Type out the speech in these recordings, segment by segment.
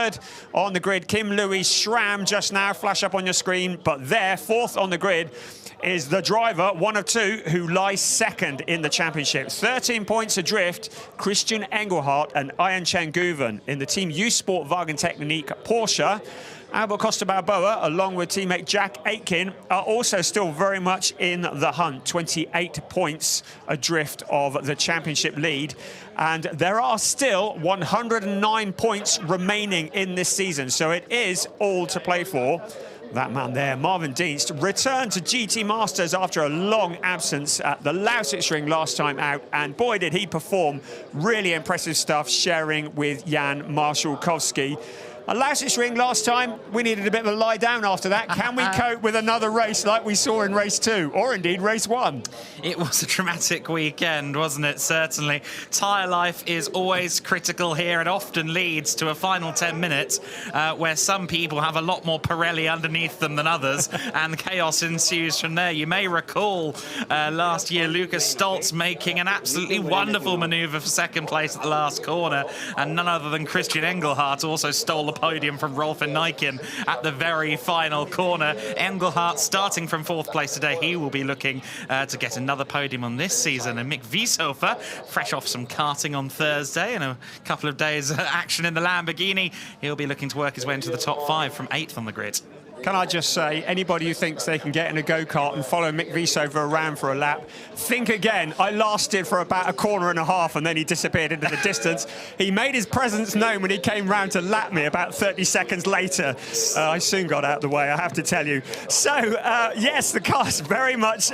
Third on the grid, Kim Louis Schramm just now, flash up on your screen. But there, fourth on the grid, is the driver, one of two, who lies second in the championship. 13 points adrift, Christian Engelhardt and Ian Chen-Guven. In the Team U Sport Wagen Technique Porsche, Albert Costa Balboa, along with teammate Jack Aitkin, are also still very much in the hunt. 28 points adrift of the championship lead. And there are still 109 points remaining in this season. So it is all to play for. That man there, Marvin Dienst, returned to GT Masters after a long absence at the Sachsenring last time out, and boy did he perform. Really impressive stuff, sharing with Jan Marszałkowski. A Sachsenring last time, we needed a bit of a lie down after that. Can we cope with another race like we saw in race 2, or indeed race 1? It was a dramatic weekend, wasn't it? Certainly. Tyre life is always critical here. It often leads to a final 10 minutes where some people have a lot more Pirelli underneath them than others, and chaos ensues from there. You may recall last year Lucas Stoltz making an absolutely wonderful manoeuvre for second place at the last corner, and none other than Christian Engelhardt also stole the podium from Rolf and Aitkin at the very final corner. Engelhardt starting from fourth place today. He will be looking to get another podium on this season. And Mick Wieshofer, fresh off some karting on Thursday and a couple of days action in the Lamborghini, he'll be looking to work his way into the top 5 from 8th on the grid. Can I just say, anybody who thinks they can get in a go-kart and follow Mick Wieshofer around for a lap, think again. I lasted for about a corner and a half and then he disappeared into the distance. He made his presence known when he came round to lap me about 30 seconds later. I soon got out of the way, I have to tell you. So, yes, the car's very much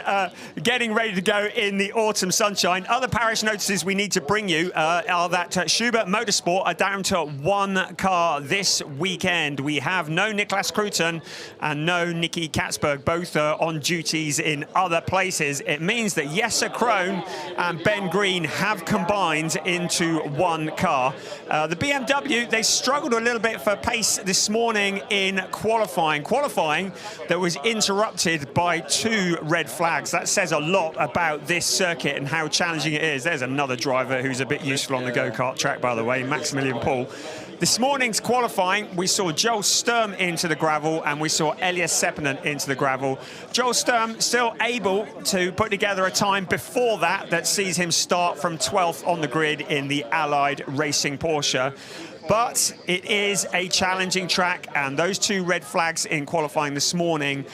getting ready to go in the autumn sunshine. Other parish notices we need to bring you are that Schubert Motorsport are down to 1 car this weekend. We have no Niklas Cruton and no Nicky Katzberg, both on duties in other places. It means that Jesse Krohn and Ben Green have combined into 1 car. The BMW, they struggled a little bit for pace this morning in qualifying. Qualifying that was interrupted by 2 red flags. That says a lot about this circuit and how challenging it is. There's another driver who's a bit useful on the go-kart track, by the way, Maximilian Paul. This morning's qualifying, we saw Joel Sturm into the gravel and we saw Elias Seppänen into the gravel. Joel Sturm still able to put together a time before that sees him start from 12th on the grid in the Allied Racing Porsche. But it is a challenging track, and those 2 red flags in qualifying this morning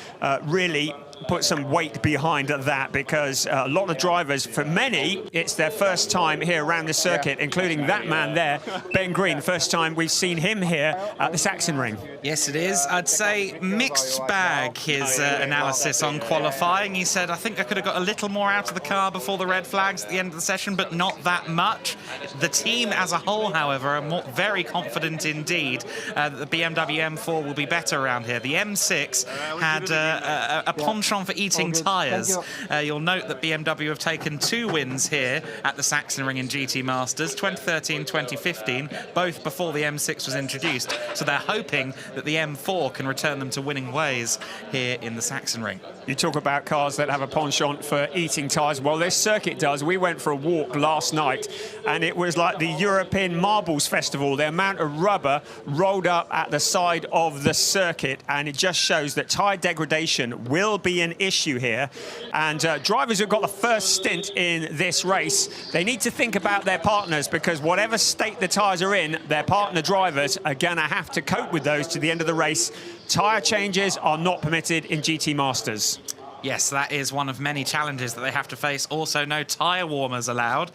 really put some weight behind that, because a lot of drivers, for many, it's their first time here around the circuit, including that man there, Ben Green. First time we've seen him here at the Sachsenring. Yes, it is. I'd say mixed bag, his analysis on qualifying. He said, I think I could have got a little more out of the car before the red flags at the end of the session, but not that much. The team as a whole, however, are very confident indeed that the BMW M4 will be better around here. The M6 had a penchant for eating tyres. You'll note that BMW have taken 2 wins here at the Sachsenring in GT Masters, 2013, 2015, both before the M6 was introduced. So they're hoping that the M4 can return them to winning ways here in the Sachsenring. You talk about cars that have a penchant for eating tyres. Well, this circuit does. We went for a walk last night, and it was like the European Marbles Festival. The amount of rubber rolled up at the side of the circuit, and it just shows that tyre degradation will be an issue here. And drivers who've got the first stint in this race, they need to think about their partners, because whatever state the tyres are in, their partner drivers are going to have to cope with those to the end of the race. Tyre changes are not permitted in GT Masters. Yes, that is one of many challenges that they have to face. Also, no tyre warmers allowed,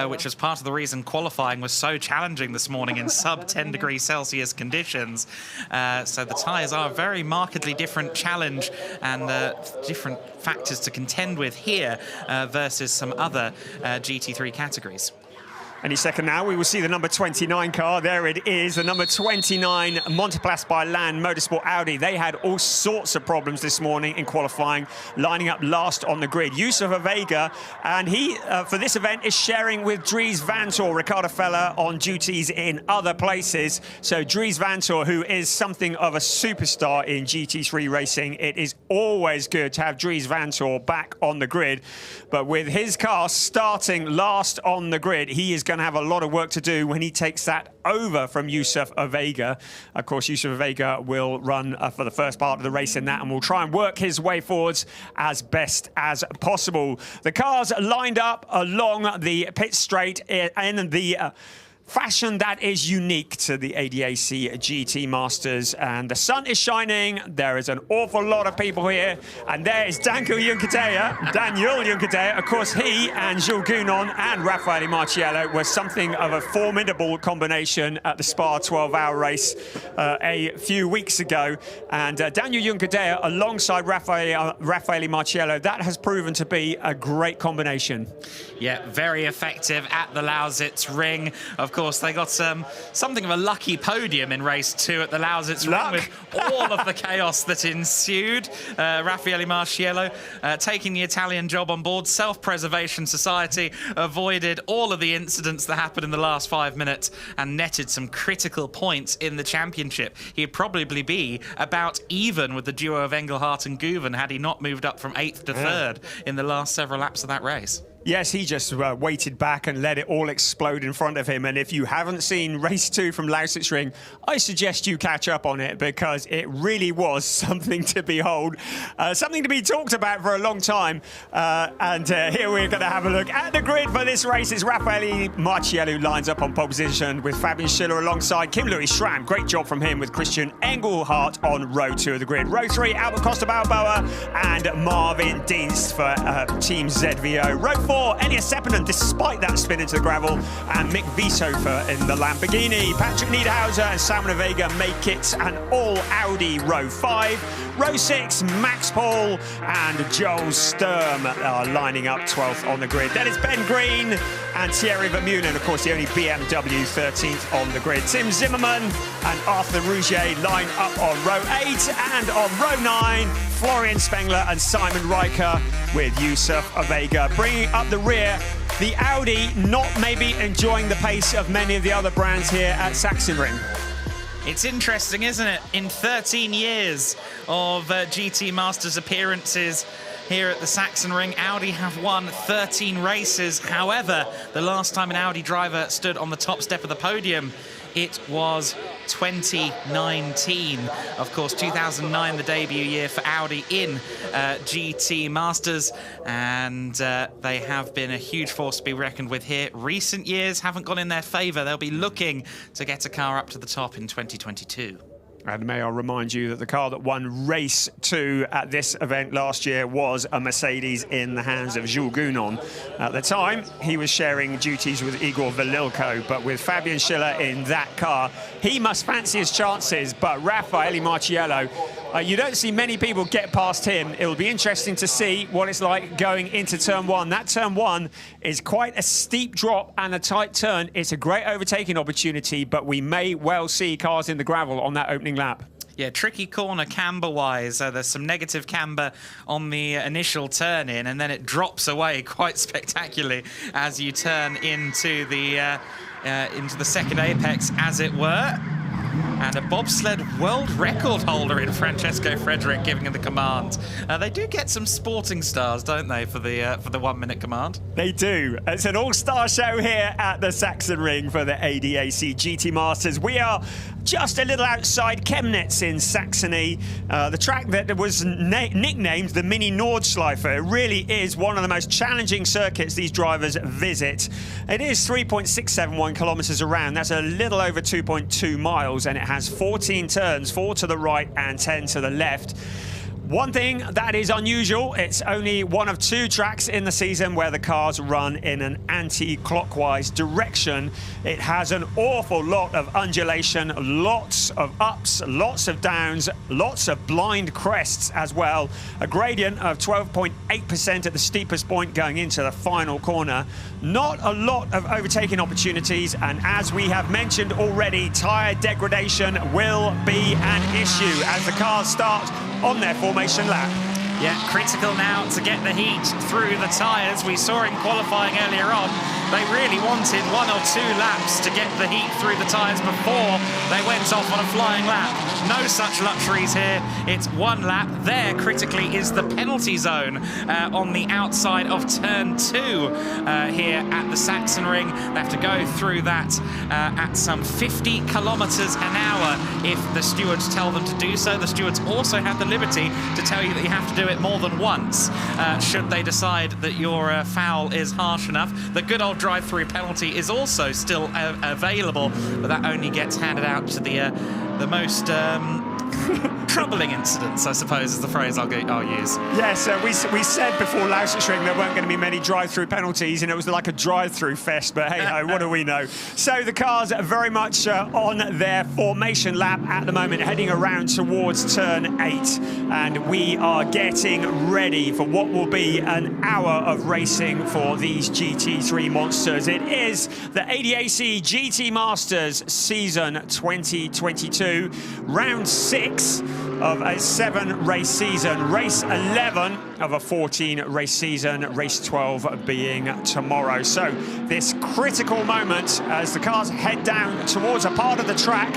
which was part of the reason qualifying was so challenging this morning in sub-10 degrees Celsius conditions. So the tyres are a very markedly different challenge and different factors to contend with here versus some other GT3 categories. Any second now, we will see the number 29 car. There it is, the number 29 Monteplas by Land Motorsport Audi. They had all sorts of problems this morning in qualifying, lining up last on the grid. Yusuf Vega, and he, for this event, is sharing with Dries Vanthoor, Ricardo Feller on duties in other places. So Dries Vanthoor, who is something of a superstar in GT3 racing, it is always good to have Dries Vanthoor back on the grid. But with his car starting last on the grid, he is going to have a lot of work to do when he takes that over from Yusuf Ovega. Of course, Yusuf Ovega will run for the first part of the race in that and will try and work his way forwards as best as possible. The cars lined up along the pit straight in the fashion that is unique to the ADAC GT Masters, and the sun is shining. There is an awful lot of people here, and there is Daniel Junqueira. Of course, he and Jules Gounon and Raffaele Marciello were something of a formidable combination at the Spa 12-hour race a few weeks ago, and Daniel Junqueira alongside Raffaele Marciello, that has proven to be a great combination. Yeah, very effective at the Lausitz Ring. Of course, they got something of a lucky podium in race 2 at the Lausitz Ring with all of the chaos that ensued. Raffaele Marciello taking the Italian job on board. Self-Preservation Society avoided all of the incidents that happened in the last 5 minutes and netted some critical points in the championship. He'd probably be about even with the duo of Engelhardt and Guven had he not moved up from 8th to 3rd in the last several laps of that race. Yes, he just waited back and let it all explode in front of him. And if you haven't seen race 2 from Lausitz Ring, I suggest you catch up on it, because it really was something to behold, something to be talked about for a long time. Here we're going to have a look at the grid for this race. It's Raffaele Marciello who lines up on pole position with Fabian Schiller alongside Kim-Louis Schramm. Great job from him with Christian Engelhardt on row 2 of the grid. Row 3, Albert Costa Balboa and Marvin Dienst for Team ZVO. Row 4, Elias Sepinen, despite that spin into the gravel, and Mick Wiesofer in the Lamborghini. Patrick Niederhauser and Simon Vega make it an all-Audi row 5. Row 6, Max Paul and Joel Sturm are lining up 12th on the grid. Then it's Ben Green and Thierry Vermeulen, of course, the only BMW 13th on the grid. Tim Zimmerman and Arthur Rouget line up on row 8, and on row 9, Florian Spengler and Simon Riker with Yusuf Ovega bringing up the rear. The Audi not maybe enjoying the pace of many of the other brands here at Sachsenring. It's interesting, isn't it? In 13 years of GT Masters appearances here at the Sachsenring, Audi have won 13 races. However, the last time an Audi driver stood on the top step of the podium, it was 2019. Of course, 2009, the debut year for Audi in GT Masters, and they have been a huge force to be reckoned with here. Recent years haven't gone in their favour. They'll be looking to get a car up to the top in 2022. And may I remind you that the car that won race 2 at this event last year was a Mercedes in the hands of Jules Gounon. At the time, he was sharing duties with Igor Velilko, but with Fabian Schiller in that car, he must fancy his chances. But Raffaele Marciello, you don't see many people get past him. It will be interesting to see what it's like going into turn 1. That turn 1 is quite a steep drop and a tight turn. It's a great overtaking opportunity, but we may well see cars in the gravel on that opening lap. Yeah, tricky corner camber-wise. There's some negative camber on the initial turn-in, and then it drops away quite spectacularly as you turn into the second apex, as it were. And a bobsled world record holder in Francesco Frederick giving him the command. They do get some sporting stars, don't they, for the 1 minute command? They do. It's an all-star show here at the Sachsenring for the ADAC GT Masters. We are just a little outside Chemnitz in Saxony, the track that was nicknamed the Mini Nordschleife. It really is one of the most challenging circuits these drivers visit. It is 3.671 kilometers around. That's a little over 2.2 miles, and it has 14 turns, 4 to the right and 10 to the left. One thing that is unusual, it's only one of 2 tracks in the season where the cars run in an anti-clockwise direction. It has an awful lot of undulation, lots of ups, lots of downs, lots of blind crests as well. A gradient of 12.8% at the steepest point going into the final corner. Not a lot of overtaking opportunities, and as we have mentioned already, tyre degradation will be an issue as the cars start on their formation lap. Yeah, critical now to get the heat through the tyres. We saw in qualifying earlier on, they really wanted 1 or 2 laps to get the heat through the tyres before they went off on a flying lap. No such luxuries here. It's one lap. There, critically, is the penalty zone on the outside of turn 2 here at the Sachsenring. They have to go through that at some 50 kilometers an hour if the stewards tell them to do so. The stewards also have the liberty to tell you that you have to do it more than once should they decide that your foul is harsh enough. The good old drive-through penalty is also still available, but that only gets handed out to the most troubling incidents, I suppose, is the phrase I'll use. Yes, we said before Sachsenring there weren't going to be many drive-through penalties, and it was like a drive-through fest, but hey, what do we know? So the cars are very much on their formation lap at the moment, heading around towards turn 8, and we are getting ready for what will be an hour of racing for these GT3 monsters. It is the ADAC GT Masters season 2022, round 6 of a 7-race season, race 11 of a 14-race season, race 12 being tomorrow. So this critical moment as the cars head down towards a part of the track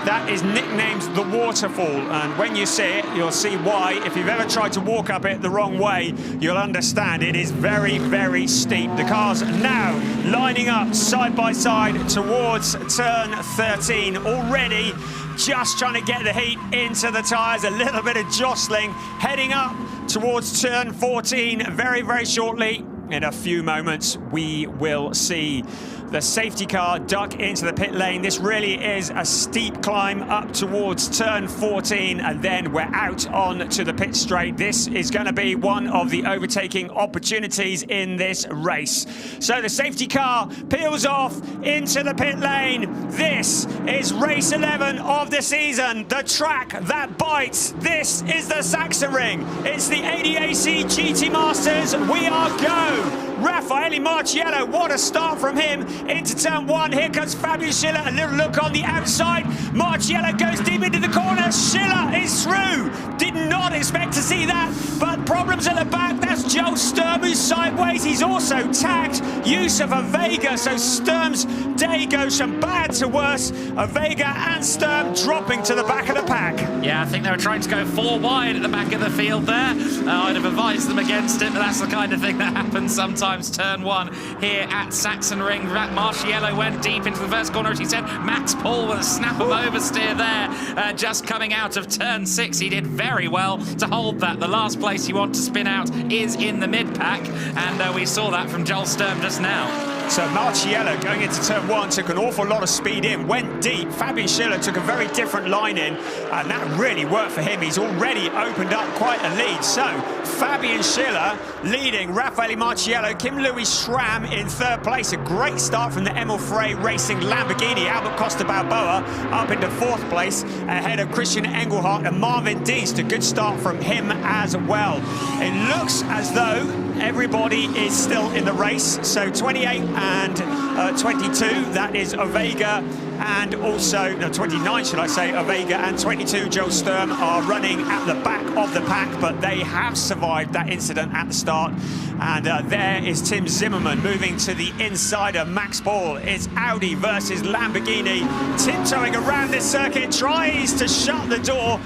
that is nicknamed the waterfall, and when you see it you'll see why. If you've ever tried to walk up it the wrong way, you'll understand it is very, very steep. The cars now lining up side by side towards turn 13, already just trying to get the heat into the tyres, a little bit of jostling, heading up towards turn 14 very, very shortly. In a few moments, we will see the safety car duck into the pit lane. This really is a steep climb up towards turn 14, and then we're out on to the pit straight. This is going to be one of the overtaking opportunities in this race. So the safety car peels off into the pit lane. This is race 11 of the season, the track that bites. This is the Sachsenring. It's the ADAC GT Masters. We are go. Raffaele Marciello, what a start from him into turn 1. Here comes Fabio Schiller, a little look on the outside. Marciello goes deep into the corner. Schiller is through. Did not expect to see that, but problems at the back. That's Joe Sturm who's sideways. He's also tagged Yusuf Avega, so Sturm's day goes from bad to worse. Avega and Sturm dropping to the back of the pack. Yeah, I think they were trying to go 4 wide at the back of the field there. I'd have advised them against it, but that's the kind of thing that happens sometimes. Turn 1 here at Sachsenring. Marciello went deep into the first corner, as he said. Max Paul with a snap of oversteer there, just coming out of turn 6. He did very well to hold that. The last place you want to spin out is in the mid-pack, and we saw that from Joel Sturm just now. So Marciello going into turn 1 took an awful lot of speed in, went deep. Fabian Schiller took a very different line in, and that really worked for him. He's already opened up quite a lead. So Fabian Schiller leading Raffaele Marciello, Kim Louis Schramm in 3rd place. A great start from the Emil Frey Racing Lamborghini. Albert Costa Balboa up into 4th place ahead of Christian Engelhardt and Marvin Deest. A good start from him as well. It looks as though everybody is still in the race. So 28 and 22, that is Avega, and also, no, 29 should I say, Avega and 22, Joe Sturm, are running at the back of the pack, but they have survived that incident at the start. And there is Tim Zimmerman moving to the inside of Max Paul. It's Audi versus Lamborghini, tiptoeing around this circuit, tries to shut the door.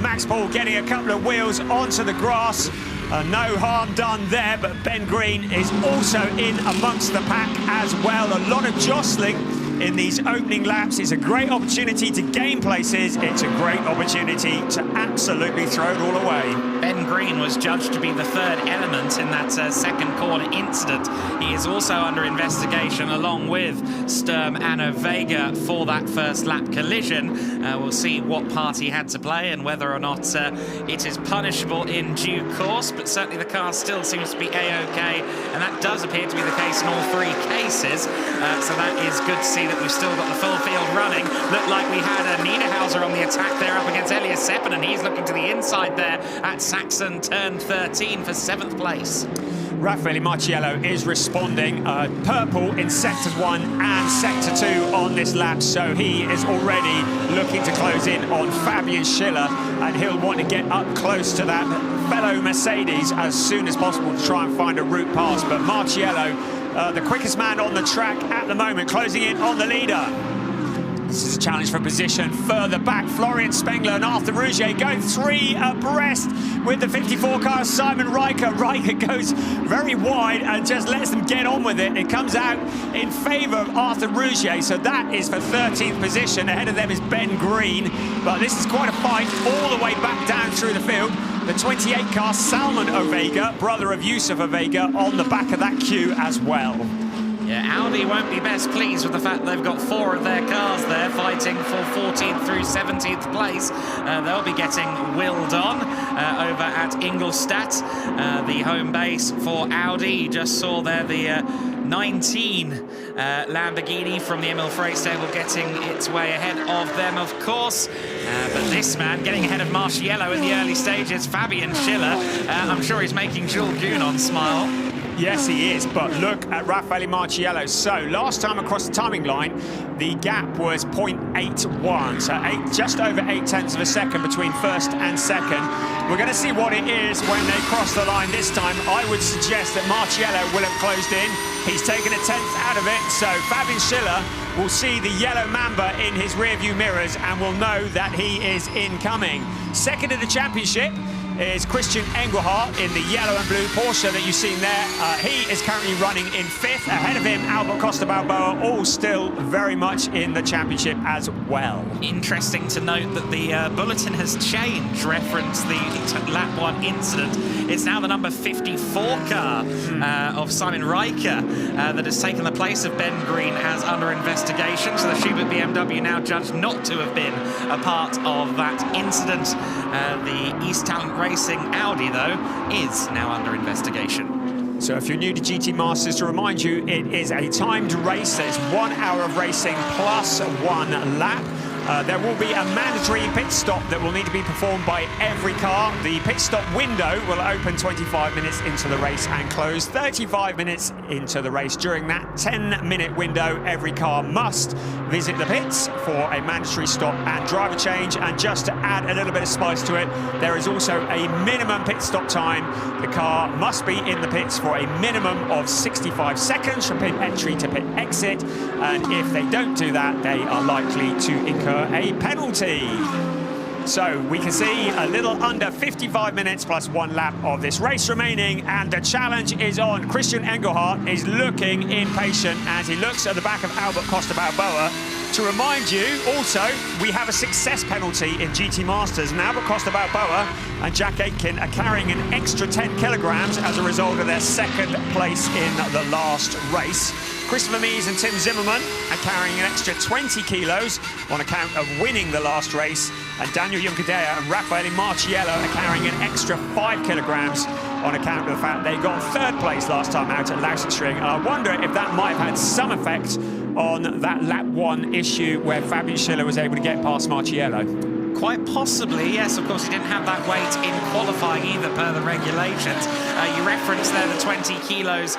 Max Paul getting a couple of wheels onto the grass. No harm done there, but Ben Green is also in amongst the pack as well. A lot of jostling in these opening laps. It's a great opportunity to gain places. It's a great opportunity to absolutely throw it all away. Ben Green was judged to be the 3rd element in that second corner incident. He is also under investigation along with Sturm and Avega for that first lap collision. We'll see what part he had to play and whether or not it is punishable in due course, but certainly the car still seems to be A-OK, and that does appear to be the case in all 3 cases. So that is good to see that we've still got the full field running. Looked like we had a Niederhauser on the attack there up against Elias Seppen, and he's looking to the inside there at Saxon turn 13 for 7th place. Raffaele Marciello is responding. Purple in sectors 1 and sector 2 on this lap, so he is already looking to close in on Fabian Schiller, and he'll want to get up close to that fellow Mercedes as soon as possible to try and find a route past. But Marciello, the quickest man on the track at the moment, closing in on the leader. This is a challenge for position. Further back, Florian Spengler and Arthur Rouget going 3 abreast with the 54 car, Simon Riker. Riker goes very wide and just lets them get on with it. It comes out in favour of Arthur Rouget, so that is for 13th position. Ahead of them is Ben Green, but this is quite a fight all the way back down through the field. The 28 car, Salman Ovega, brother of Yusuf Ovega, on the back of that queue as well. Yeah, Audi won't be best pleased with the fact they've got 4 of their cars there fighting for 14th through 17th place. They'll be getting willed on over at Ingolstadt, the home base for Audi. You just saw there the 19 Lamborghini from the Emil Frey stable getting its way ahead of them, of course. But this man getting ahead of Marciello in the early stages, Fabian Schiller. I'm sure he's making Jules Gounon smile. Yes, he is, but look at Raffaele Marciello. So last time across the timing line, the gap was 0.81, so just over 8 tenths of a second between first and second. We're going to see what it is when they cross the line this time. I would suggest that Marciello will have closed in. He's taken a tenth out of it, so Fabian Schiller will see the yellow Mamba in his rearview mirrors and will know that he is incoming. Second in the championship is Christian Engelhardt in the yellow and blue Porsche that you've seen there. He is currently running in 5th. Ahead of him, Albert Costa Balboa, all still very much in the championship as well. Interesting to note that the bulletin has changed, reference the lap 1 incident. It's now the number 54 car of Simon Riker that has taken the place of Ben Green as under investigation. So the Schubert BMW now judged not to have been a part of that incident. The East Talent Racing Audi, though, is now under investigation. So if you're new to GT Masters, to remind you, it is a timed race. There's 1 hour of racing plus 1 lap. There will be a mandatory pit stop that will need to be performed by every car. The pit stop window will open 25 minutes into the race and close 35 minutes into the race. During that 10-minute window, every car must visit the pits for a mandatory stop and driver change. And just to add a little bit of spice to it, there is also a minimum pit stop time. The car must be in the pits for a minimum of 65 seconds from pit entry to pit exit. And if they don't do that, they are likely to incur a penalty. So we can see a little under 55 minutes plus 1 lap of this race remaining, and the challenge is on. Christian Engelhardt is looking impatient as he looks at the back of Albert Costa Balboa. To remind you, also, we have a success penalty in GT Masters, and Albert Costa Balboa and Jack Aitkin are carrying an extra 10 kilograms as a result of their 2nd place in the last race. Christopher Mies and Tim Zimmerman are carrying an extra 20 kilos on account of winning the last race, and Daniel Juncadella and Raffaele Marciello are carrying an extra 5 kilograms on account of the fact they got 3rd place last time out at Sachsenring. And I wonder if that might have had some effect on that lap 1 issue where Fabian Schiller was able to get past Marciello. Quite possibly, yes. Of course, he didn't have that weight in qualifying either, per the regulations. You referenced there the 20 kilos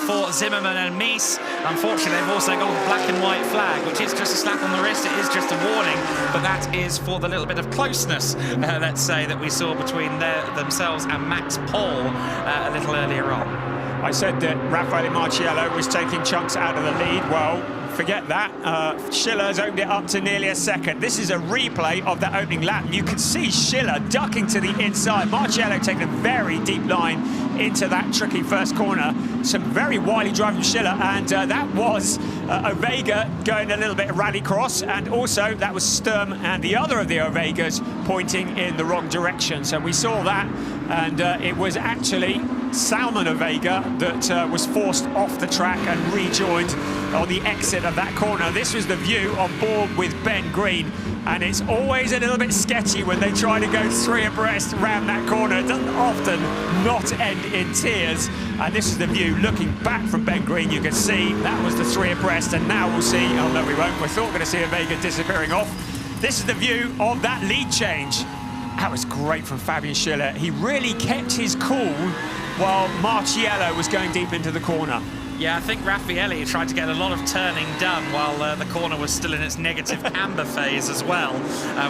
for Zimmerman and Mies. Unfortunately, they've also got a black and white flag, which is just a slap on the wrist. It is just a warning, but that is for the little bit of closeness, let's say, that we saw between themselves and Max Paul a little earlier on. I said that Raffaele Marciello was taking chunks out of the lead. Well, forget that. Schiller's opened it up to nearly a second. This is a replay of that opening lap. You can see Schiller ducking to the inside. Marciello taking a very deep line into that tricky first corner. Some very wily driving Schiller, and that was Ovega going a little bit of rallycross, and also that was Sturm and the other of the Ovegas pointing in the wrong direction. So we saw that, and it was actually Salman Ovega that was forced off the track and rejoined on the exit of that corner. This was the view on board with Ben Green, and it's always a little bit sketchy when they try to go 3 abreast around that corner. It doesn't often not end in tears, and this is the view looking back from Ben Green. You can see that was the 3 abreast, and now we'll see, oh no we won't, we're still going to see Ovega disappearing off. This is the view of that lead change. That was great from Fabian Schiller. He really kept his cool while Marciello was going deep into the corner. Yeah, I think Raffaele tried to get a lot of turning done while the corner was still in its negative camber phase as well,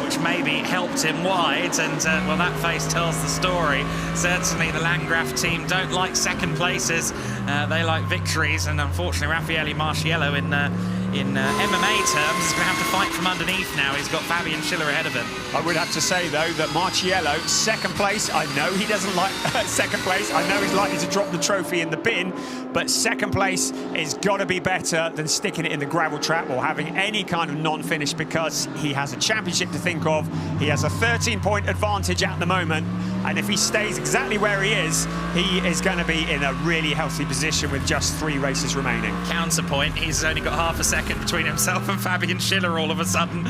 which maybe helped him wide, and well, that phase tells the story. Certainly the Landgraf team don't like second places, they like victories, and unfortunately Raffaele Marciello in MMA terms, he's going to have to fight from underneath now. He's got Fabian Schiller ahead of him. I would have to say, though, that Marciello, second place, I know he doesn't like second place. I know he's likely to drop the trophy in the bin, but second place is got to be better than sticking it in the gravel trap or having any kind of non-finish, because he has a championship to think of. He has a 13-point advantage at the moment, and if he stays exactly where he is going to be in a really healthy position with just 3 races remaining. Counterpoint, he's only got half a second between himself and Fabian Schiller all of a sudden.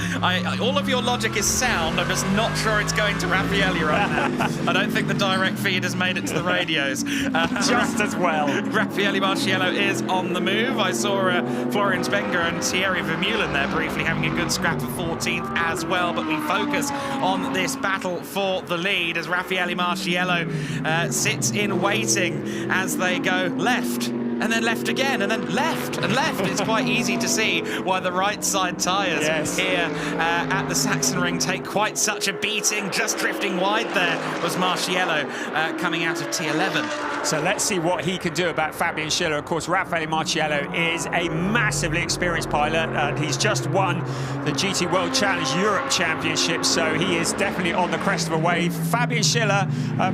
All of your logic is sound, I'm just not sure it's going to Raffaele right now. I don't think the direct feed has made it to the radios. Just as well. Raffaele Marciello is on the move. I saw Florian Spenger and Thierry Vermeulen there briefly having a good scrap for 14th as well, but we focus on this battle for the lead as Raffaele Marciello sits in waiting as they go left, and then left again, and then left and left. It's quite easy to see why the right side tyres here at the Sachsenring take quite such a beating. Just drifting wide there was Marciello coming out of T11. So let's see what he can do about Fabian Schiller. Of course, Raffaele Marciello is a massively experienced pilot, and he's just won the GT World Challenge Europe Championship, so he is definitely on the crest of a wave. Fabian Schiller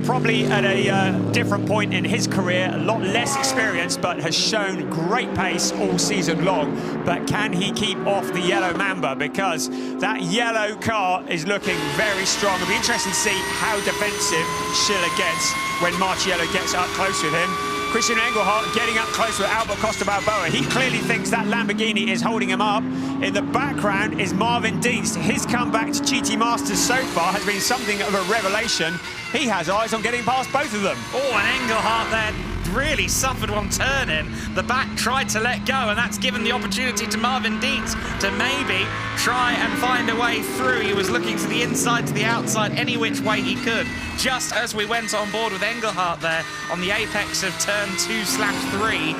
probably at a different point in his career, a lot less experienced, but has shown great pace all season long. But can he keep off the yellow Mamba? Because that yellow car is looking very strong. It'll be interesting to see how defensive Schiller gets when Marciello gets up close with him. Christian Engelhardt getting up close with Albert Costa Balboa. He clearly thinks that Lamborghini is holding him up. In the background is Marvin Dienst. His comeback to GT Masters so far has been something of a revelation. He has eyes on getting past both of them. Oh, and Engelhardt there really suffered one turn in. The back tried to let go, and that's given the opportunity to Marvin Dienst to maybe try and find a way through. He was looking to the inside, to the outside, any which way he could. Just as we went on board with Engelhardt there on the apex of turn 2/3,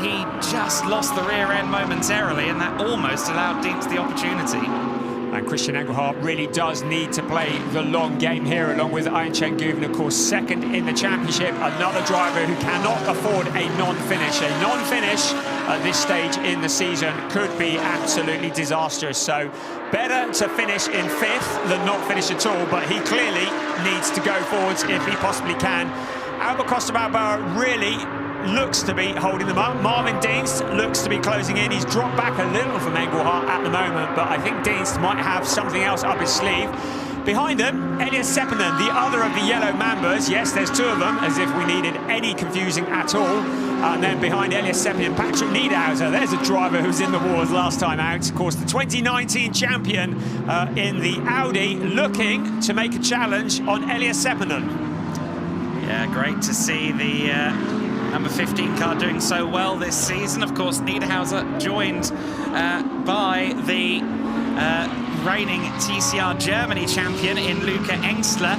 he just lost the rear end momentarily, and that almost allowed Dienst the opportunity. And Christian Engelhardt really does need to play the long game here, along with Aitkin Guven, of course, second in the championship. Another driver who cannot afford a non-finish. A non-finish at this stage in the season could be absolutely disastrous. So better to finish in 5th than not finish at all, but he clearly needs to go forwards if he possibly can. Albert Costa Balboa really looks to be holding them up. Marvin Dienst looks to be closing in. He's dropped back a little from Engelhardt at the moment, but I think Dienst might have something else up his sleeve. Behind them, Elias Seppänen, the other of the yellow Mambas. Yes, there's 2 of them, as if we needed any confusing at all. And then behind Elias Seppänen, Patrick Niederhauser. There's a driver who was in the wars last time out. Of course, the 2019 champion in the Audi, looking to make a challenge on Elias Seppänen. Yeah, great to see the number 15 car doing so well this season. Of course, Niederhauser joined by the reigning TCR Germany champion in Luca Engstler.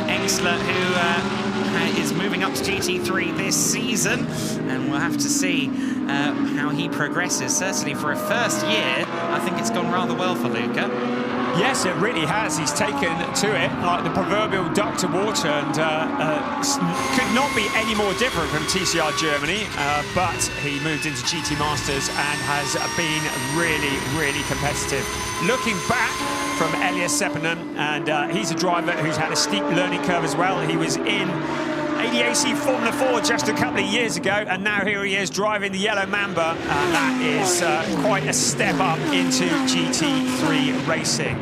Engstler, who is moving up to GT3 this season, and we'll have to see how he progresses. Certainly for a first year, I think it's gone rather well for Luca. Yes, it really has. He's taken to it like the proverbial duck to water, and could not be any more different from TCR Germany, but he moved into GT Masters and has been really, really competitive. Looking back from Elias Seppänen, and he's a driver who's had a steep learning curve as well. He was in ADAC Formula 4 just a couple of years ago, and now here he is driving the yellow Mamba, and that is quite a step up into GT3 racing.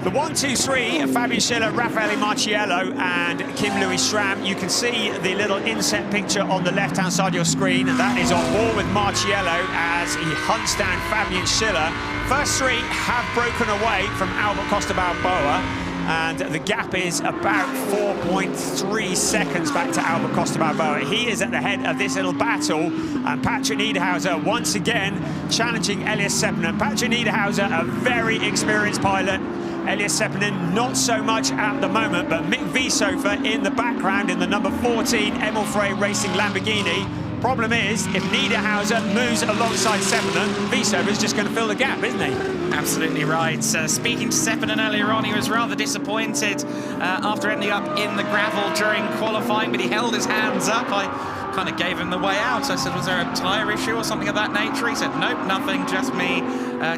The 1, 2, 3, Fabian Schiller, Raffaele Marciello and Kim Louis Schramm. You can see the little inset picture on the left-hand side of your screen, and that is on board with Marciello as he hunts down Fabian Schiller. First 3 have broken away from Albert Costa Balboa, and the gap is about 4.3 seconds back to Albert Costa Balboa. He is at the head of this little battle, and Patrick Niederhauser once again challenging Elias Seppänen. Patrick Niederhauser, a very experienced pilot. Elias Seppänen, not so much at the moment, but Mick Wiesofer in the background in the number 14 Emil Frey Racing Lamborghini. Problem is, if Niederhauser moves alongside Seppänen, Wiesofer's just going to fill the gap, isn't he? Absolutely right. Speaking to Sepinen earlier on, he was rather disappointed after ending up in the gravel during qualifying, but he held his hands up. I kind of gave him the way out. I said, was there a tyre issue or something of that nature? He said, nope, nothing, just me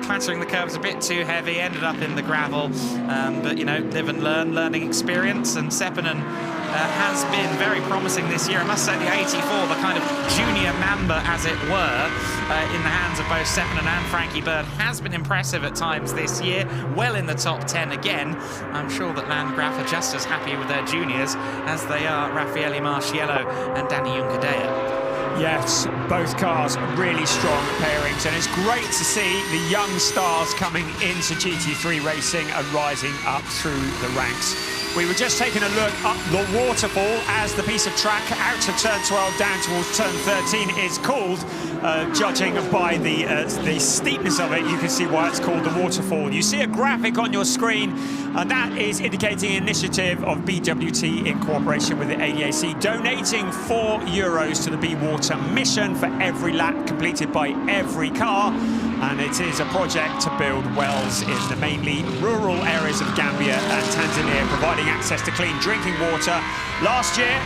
clattering the curves a bit too heavy, ended up in the gravel. But, you know, live and learn, learning experience, and Sepinen has been very promising this year. I must say the 84, the kind of junior Mamba, as it were, in the hands of both Sepinen and Frankie Bird, has been impressive at times this year, well in the top 10 again. I'm sure that Landgraf are just as happy with their juniors as they are Raffaele Marciello and Danny Juncadella. Yes, both cars really strong pairings, and it's great to see the young stars coming into GT3 racing and rising up through the ranks. We were just taking a look up the waterfall as the piece of track out of turn 12 down towards turn 13 is called. Judging by the steepness of it, you can see why it's called the waterfall. You see a graphic on your screen, and that is indicating an initiative of BWT in cooperation with the ADAC, donating €4 to the Be Water mission for every lap completed by every car. And it is a project to build wells in the mainly rural areas of Gambia and Tanzania, providing access to clean drinking water. Last year,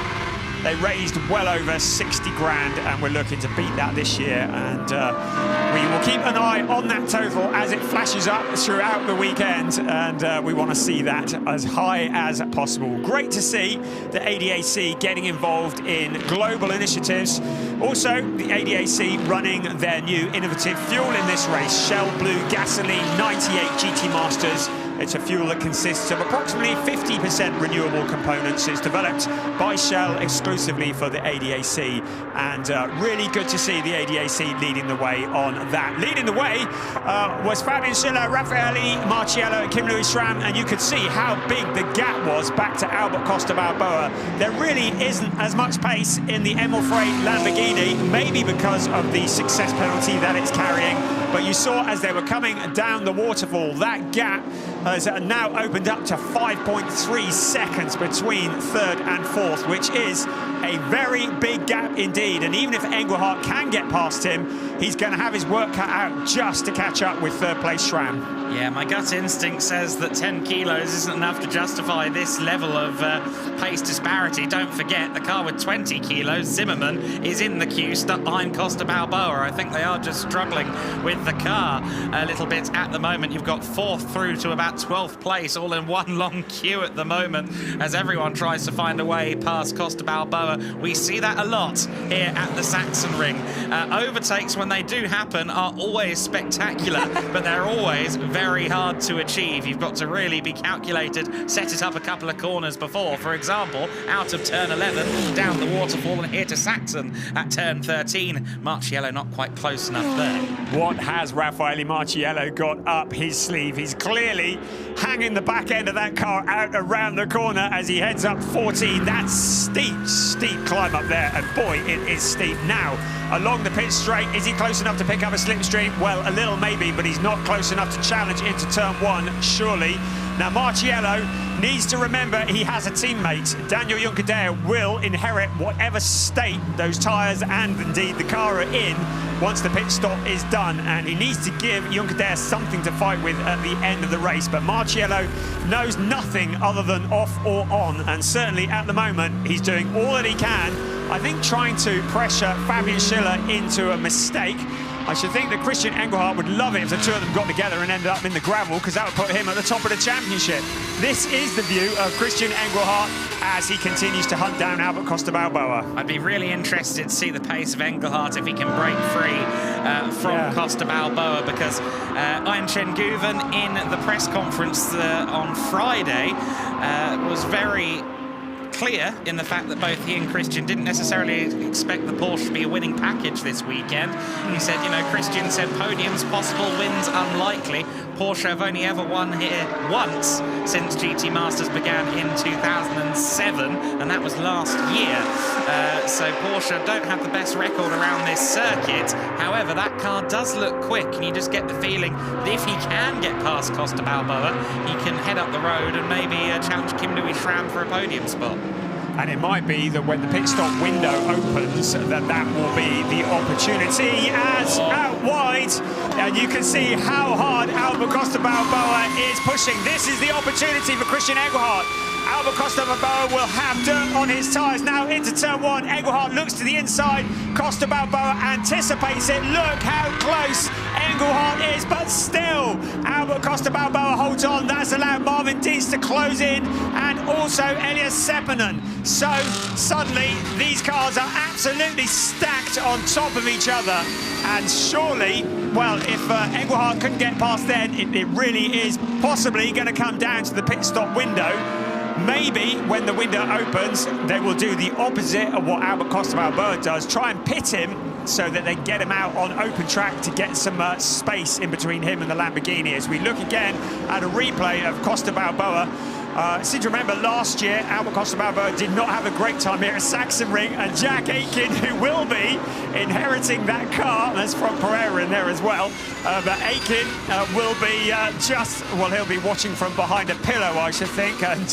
they raised well over 60 grand, and we're looking to beat that this year. And we will keep an eye on that total as it flashes up throughout the weekend, and we want to see that as high as possible. Great to see the ADAC getting involved in global initiatives. Also, the ADAC running their new innovative fuel in this race, Shell Blue Gasoline 98 GT Masters. It's a fuel that consists of approximately 50% renewable components. It's developed by Shell exclusively for the ADAC, and really good to see the ADAC leading the way on that. Leading the way was Fabian Schiller, Raffaele Marciello and Kim Louis Schramm, and you could see how big the gap was back to Albert Costa Balboa. There really isn't as much pace in the Emil-Frey Lamborghini, maybe because of the success penalty that it's carrying, but you saw as they were coming down the waterfall, that gap has now opened up to 5.3 seconds between third and fourth, which is a very big gap indeed. And even if Engelhardt can get past him, he's going to have his work cut out just to catch up with third place Schramm. Yeah, my gut instinct says that 10 kilos isn't enough to justify this level of pace disparity. Don't forget, the car with 20 kilos, Zimmerman, is in the queue, stuck behind Costa Balboa. I think they are just struggling with the car a little bit at the moment. You've got fourth through to about 12th place, all in one long queue at the moment, as everyone tries to find a way past Costa Balboa. We see that a lot here at the Sachsenring. Overtakes, when they do happen, are always spectacular, but they're always very hard to achieve. You've got to really be calculated, set it up a couple of corners before. For example, out of turn 11, down the waterfall and here to Saxon at turn 13. Marciello not quite close enough there. What has Raffaele Marciello got up his sleeve? He's clearly hanging the back end of that car out around the corner as he heads up 14. That's steep, steep climb up there, and boy, it is steep. Now, along the pit straight, is he close enough to pick up a slipstream? Well, a little maybe, but he's not close enough to challenge into turn one, surely. Now, Marciello needs to remember he has a teammate. Daniel Juncadella will inherit whatever state those tyres and indeed the car are in once the pit stop is done, and he needs to give Juncadella something to fight with at the end of the race. But Marciello knows nothing other than off or on, and certainly at the moment he's doing all that he can. I think trying to pressure Fabian Schiller into a mistake. I should think that Christian Engelhardt would love it if the two of them got together and ended up in the gravel, because that would put him at the top of the championship. This is the view of Christian Engelhardt as he continues to hunt down Albert Costa Balboa. I'd be really interested to see the pace of Engelhardt if he can break free from Costa Balboa, because Aitkin in the press conference on Friday was very clear in the fact that both he and Christian didn't necessarily expect the Porsche to be a winning package this weekend. He said, you know, Christian said podiums possible, wins unlikely. Porsche have only ever won here once since GT Masters began in 2007, and that was last year. So Porsche don't have the best record around this circuit. However, that car does look quick, and you just get the feeling that if he can get past Costa Balboa, he can head up the road and maybe challenge Kim Louis Schramm for a podium spot. And it might be that when the pit stop window opens, that will be the opportunity, as out wide And you can see how hard Albert Costa Balboa is pushing. This is the opportunity for Christian Engelhardt. Albert Costa Balboa will have dirt on his tyres. Now into turn one. Engelhardt looks to the inside. Costa Balboa anticipates it. Look how close Engelhardt is, but still Albert Costa Balboa holds on. That's allowed Marvin Dietz to close in, and also Elias Seppänen. So suddenly these cars are absolutely stacked on top of each other, and surely, well, if Engelhardt couldn't get past then, it really is possibly going to come down to the pit stop window. Maybe when the window opens, they will do the opposite of what Albert Costa Balboa does, try and pit him so that they get him out on open track to get some space in between him and the Lamborghini. As we look again at a replay of Costa Balboa, seem to remember last year, Albert Costa Balboa did not have a great time here at Sachsenring, and Jack Aitkin, who will be inheriting that car, there's Frank Pereira in there as well, but Aitkin will be he'll be watching from behind a pillow, I should think, and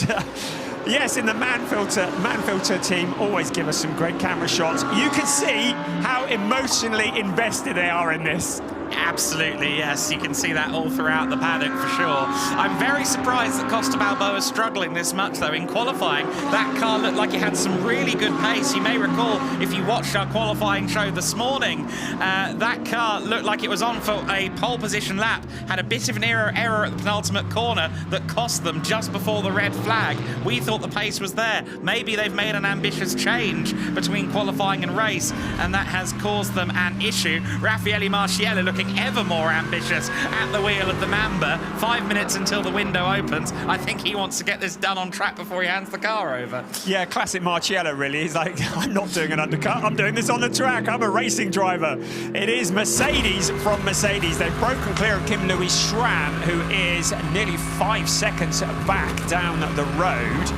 yes, in the man filter team always give us some great camera shots. You can see how emotionally invested they are in this. Absolutely, yes. You can see that all throughout the paddock for sure. I'm very surprised that Costa Balboa is struggling this much, though. In qualifying, that car looked like it had some really good pace. You may recall, if you watched our qualifying show this morning, that car looked like it was on for a pole position lap, had a bit of an error at the penultimate corner that cost them just before the red flag. We thought the pace was there. Maybe they've made an ambitious change between qualifying and race, and that has caused them an issue. Raffaele Marciello looking ever more ambitious at the wheel of the Mamba. 5 minutes until the window opens. I think he wants to get this done on track before he hands the car over. Yeah, classic Marciello, really. He's like, I'm not doing an undercut, I'm doing this on the track. I'm a racing driver. It is Mercedes from Mercedes. They've broken clear of Kim Louis Schramm, who is nearly 5 seconds back down the road.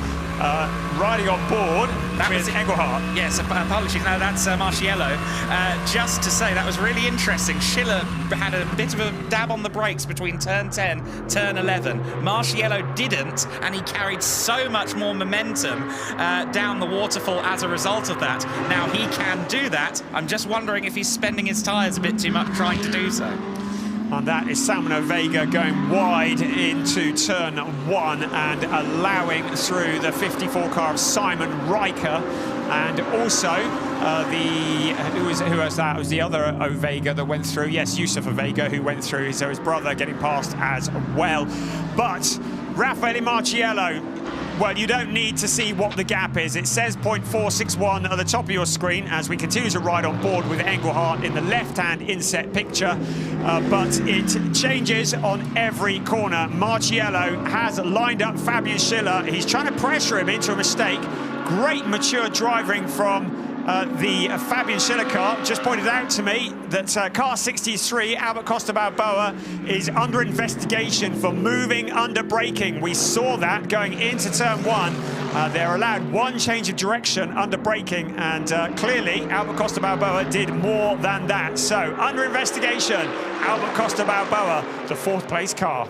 Riding on board, that was Engelhardt. Yes, apologies. No, that's Marciello. Just to say, that was really interesting. Schiller had a bit of a dab on the brakes between turn 10, turn 11. Marciello didn't, and he carried so much more momentum down the waterfall as a result of that. Now, he can do that. I'm just wondering if he's spending his tyres a bit too much trying to do so. And that is Salmon Vega going wide into turn one and allowing through the 54 car of Simon Riker. And also who was that? It was the other Ovega that went through. Yes, Yusuf Ovega, who went through. So his brother getting past as well. But Raffaele Marciello, well, you don't need to see what the gap is. It says 0.461 at the top of your screen as we continue to ride on board with Engelhardt in the left-hand inset picture. But it changes on every corner. Marciello has lined up Fabian Schiller. He's trying to pressure him into a mistake. Great mature driving from the Fabian Schiller car. Just pointed out to me that car 63, Albert Costa Balboa, is under investigation for moving under braking. We saw that going into turn one. They're allowed one change of direction under braking, and clearly Albert Costa Balboa did more than that. So under investigation, Albert Costa Balboa, the fourth place car.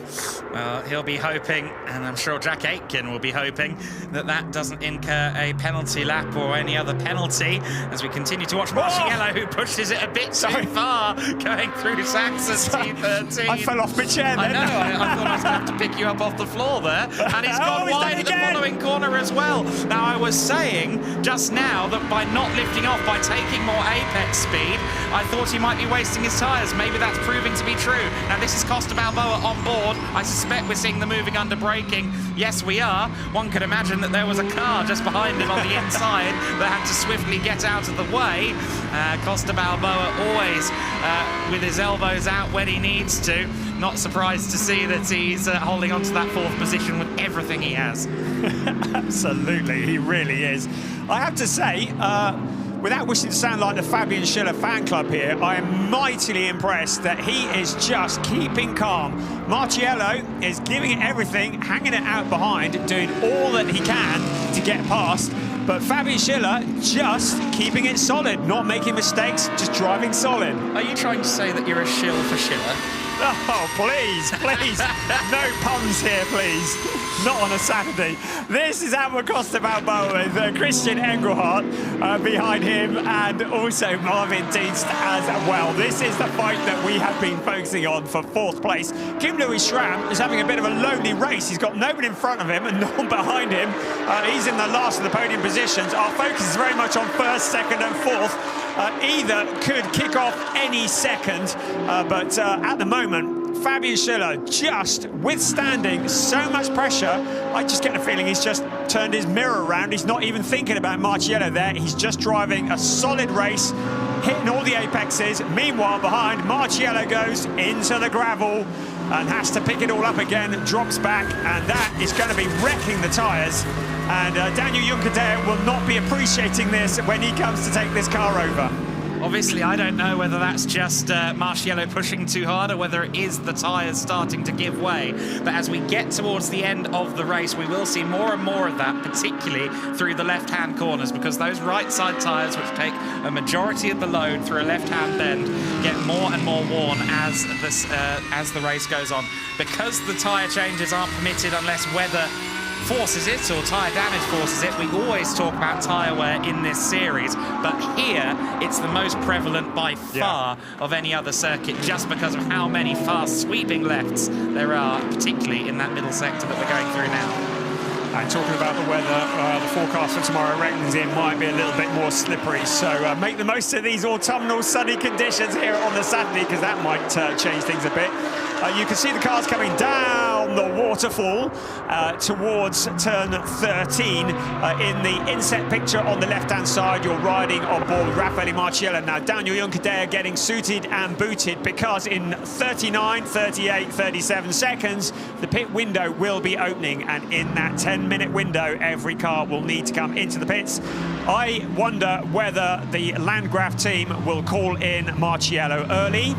Well, he'll be hoping, and I'm sure Jack Aitkin will be hoping, that that doesn't incur a penalty lap or any other penalty as we continue to watch Marciello, who pushes it a bit too far going through Saxon T13. I fell off my chair then. I know, I thought I was going to have to pick you up off the floor there. And he's gone wide in the following corner as well. Now, I was saying just now that by not lifting off, by taking more apex speed, I thought he might be wasting his tyres. Maybe that's proving to be true. Now, this is Costa Balboa on board. I suspect we're seeing the moving under braking. Yes, we are. One could imagine that there was a car just behind him on the inside that had to swiftly get out of the way. Costa Balboa always with his elbows out when he needs to. Not surprised to see that he's holding on to that fourth position with everything he has. Absolutely, he really is. I have to say, without wishing to sound like the Fabian Schiller fan club here, I am mightily impressed that he is just keeping calm. Marciello is giving it everything, hanging it out behind, doing all that he can to get past. But Fabian Schiller just keeping it solid, not making mistakes, just driving solid. Are you trying to say that you're a shill for Schiller? Oh, please, please. No puns here, please. Not on a Saturday. This is Albert Costa Balboa with Christian Engelhardt behind him, and also Marvin Dienst as well. This is the fight that we have been focusing on for 4th place. Kim Louis Schramm is having a bit of a lonely race. He's got nobody in front of him and no one behind him. He's in the last of the podium positions. Our focus is very much on 1st, 2nd and 4th. Either could kick off any second, but at the moment, Fabian Schiller just withstanding so much pressure. I just get the feeling he's just turned his mirror around. He's not even thinking about Marciello there. He's just driving a solid race, hitting all the apexes. Meanwhile, behind, Marciello goes into the gravel and has to pick it all up again, drops back, and that is going to be wrecking the tyres. And Daniel Juncker will not be appreciating this when he comes to take this car over. Obviously, I don't know whether that's just Marciello pushing too hard or whether it is the tyres starting to give way. But as we get towards the end of the race, we will see more and more of that, particularly through the left-hand corners, because those right-side tyres, which take a majority of the load through a left-hand bend, get more and more worn as the race goes on. Because the tyre changes aren't permitted unless weather forces it or tyre damage forces it, we always talk about tyre wear in this series, but here it's the most prevalent by far of any other circuit, just because of how many fast sweeping lefts there are, particularly in that middle sector that we're going through now. And talking about the weather, the forecast for tomorrow reckons it might be a little bit more slippery, so make the most of these autumnal sunny conditions here on the Saturday, because that might change things a bit. You can see the cars coming down the waterfall towards turn 13. In the inset picture on the left-hand side, you're riding on board with Raffaele Marciello. Now, Daniel Juncker getting suited and booted, because in 39, 38, 37 seconds, the pit window will be opening, and in that 10-minute window, every car will need to come into the pits. I wonder whether the Landgraf team will call in Marciello early,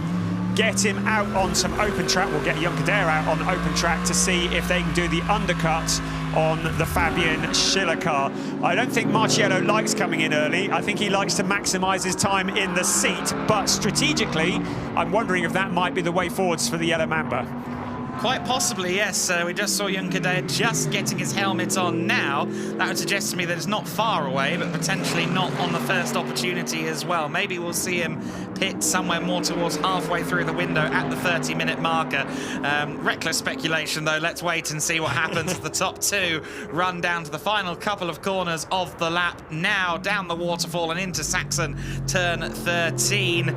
get him out on some open track. We'll get Juncker out on open track to see if they can do the undercut on the Fabian Schiller car. I don't think Marciello likes coming in early. I think he likes to maximise his time in the seat, but strategically, I'm wondering if that might be the way forwards for the Yellow Mamba. Quite possibly, yes. We just saw Juncker just getting his helmet on now. That would suggest to me that it's not far away, but potentially not on the first opportunity as well. Maybe we'll see him pit somewhere more towards halfway through the window at the 30-minute marker. Reckless speculation, though. Let's wait and see what happens. The top two run down to the final couple of corners of the lap. Now down the waterfall and into Sachsen, turn 13.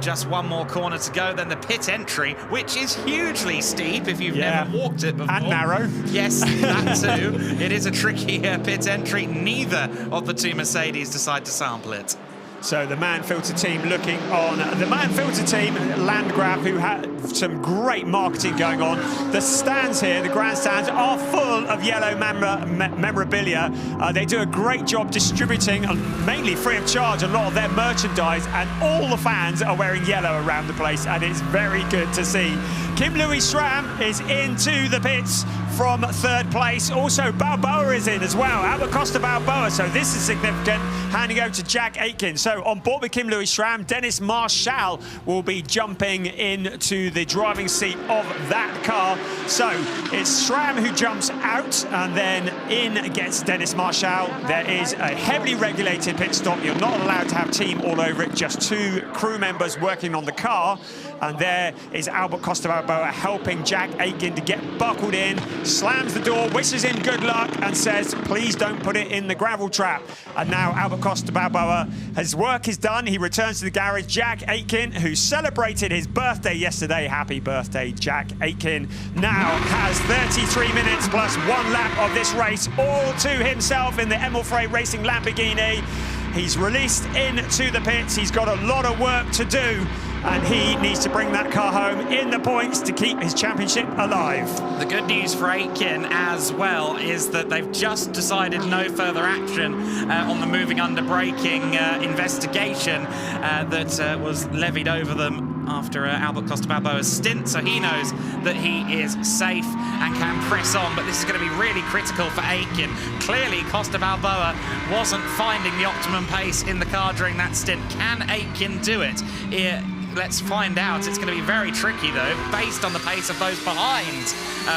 Just one more corner to go. Then the pit entry, which is hugely steep if you've never walked it before. And narrow. Yes, that too. It is a tricky pit entry. Neither of the two Mercedes decide to sample it. So the Manfilter team looking on. The Manfilter team, Landgraf, who had some great marketing going on. The stands here, the grandstands, are full of yellow memorabilia. They do a great job distributing, mainly free of charge, a lot of their merchandise, and all the fans are wearing yellow around the place, and it's very good to see. Kim Louis Schramm is into the pits from 3rd place. Also, Balboa is in as well. Albert Costa Balboa, so this is significant. Handing over to Jack Aitkin. So on board with Kim Louis Schramm, Dennis Marshall will be jumping into the driving seat of that car. So it's Schramm who jumps out, and then in gets Dennis Marshall. There is a heavily regulated pit stop. You're not allowed to have team all over it, just 2 crew members working on the car. And there is Albert Costa Balboa helping Jack Aitkin to get buckled in, slams the door, wishes him good luck, and says, please don't put it in the gravel trap. And now Albert Costa Balboa, his work is done. He returns to the garage. Jack Aitkin, who celebrated his birthday yesterday, happy birthday, Jack Aitkin, now has 33 minutes plus 1 lap of this race, all to himself in the Emil Frey Racing Lamborghini. He's released into the pits. He's got a lot of work to do, and he needs to bring that car home in the points to keep his championship alive. The good news for Aitkin as well is that they've just decided no further action on the moving under braking investigation that was levied over them after Albert Costa Balboa's stint, so he knows that he is safe and can press on. But this is going to be really critical for Aitkin. Clearly, Costa Balboa wasn't finding the optimum pace in the car during that stint. Can Aitkin do it? let's find out. It's going to be very tricky, though, based on the pace of those behind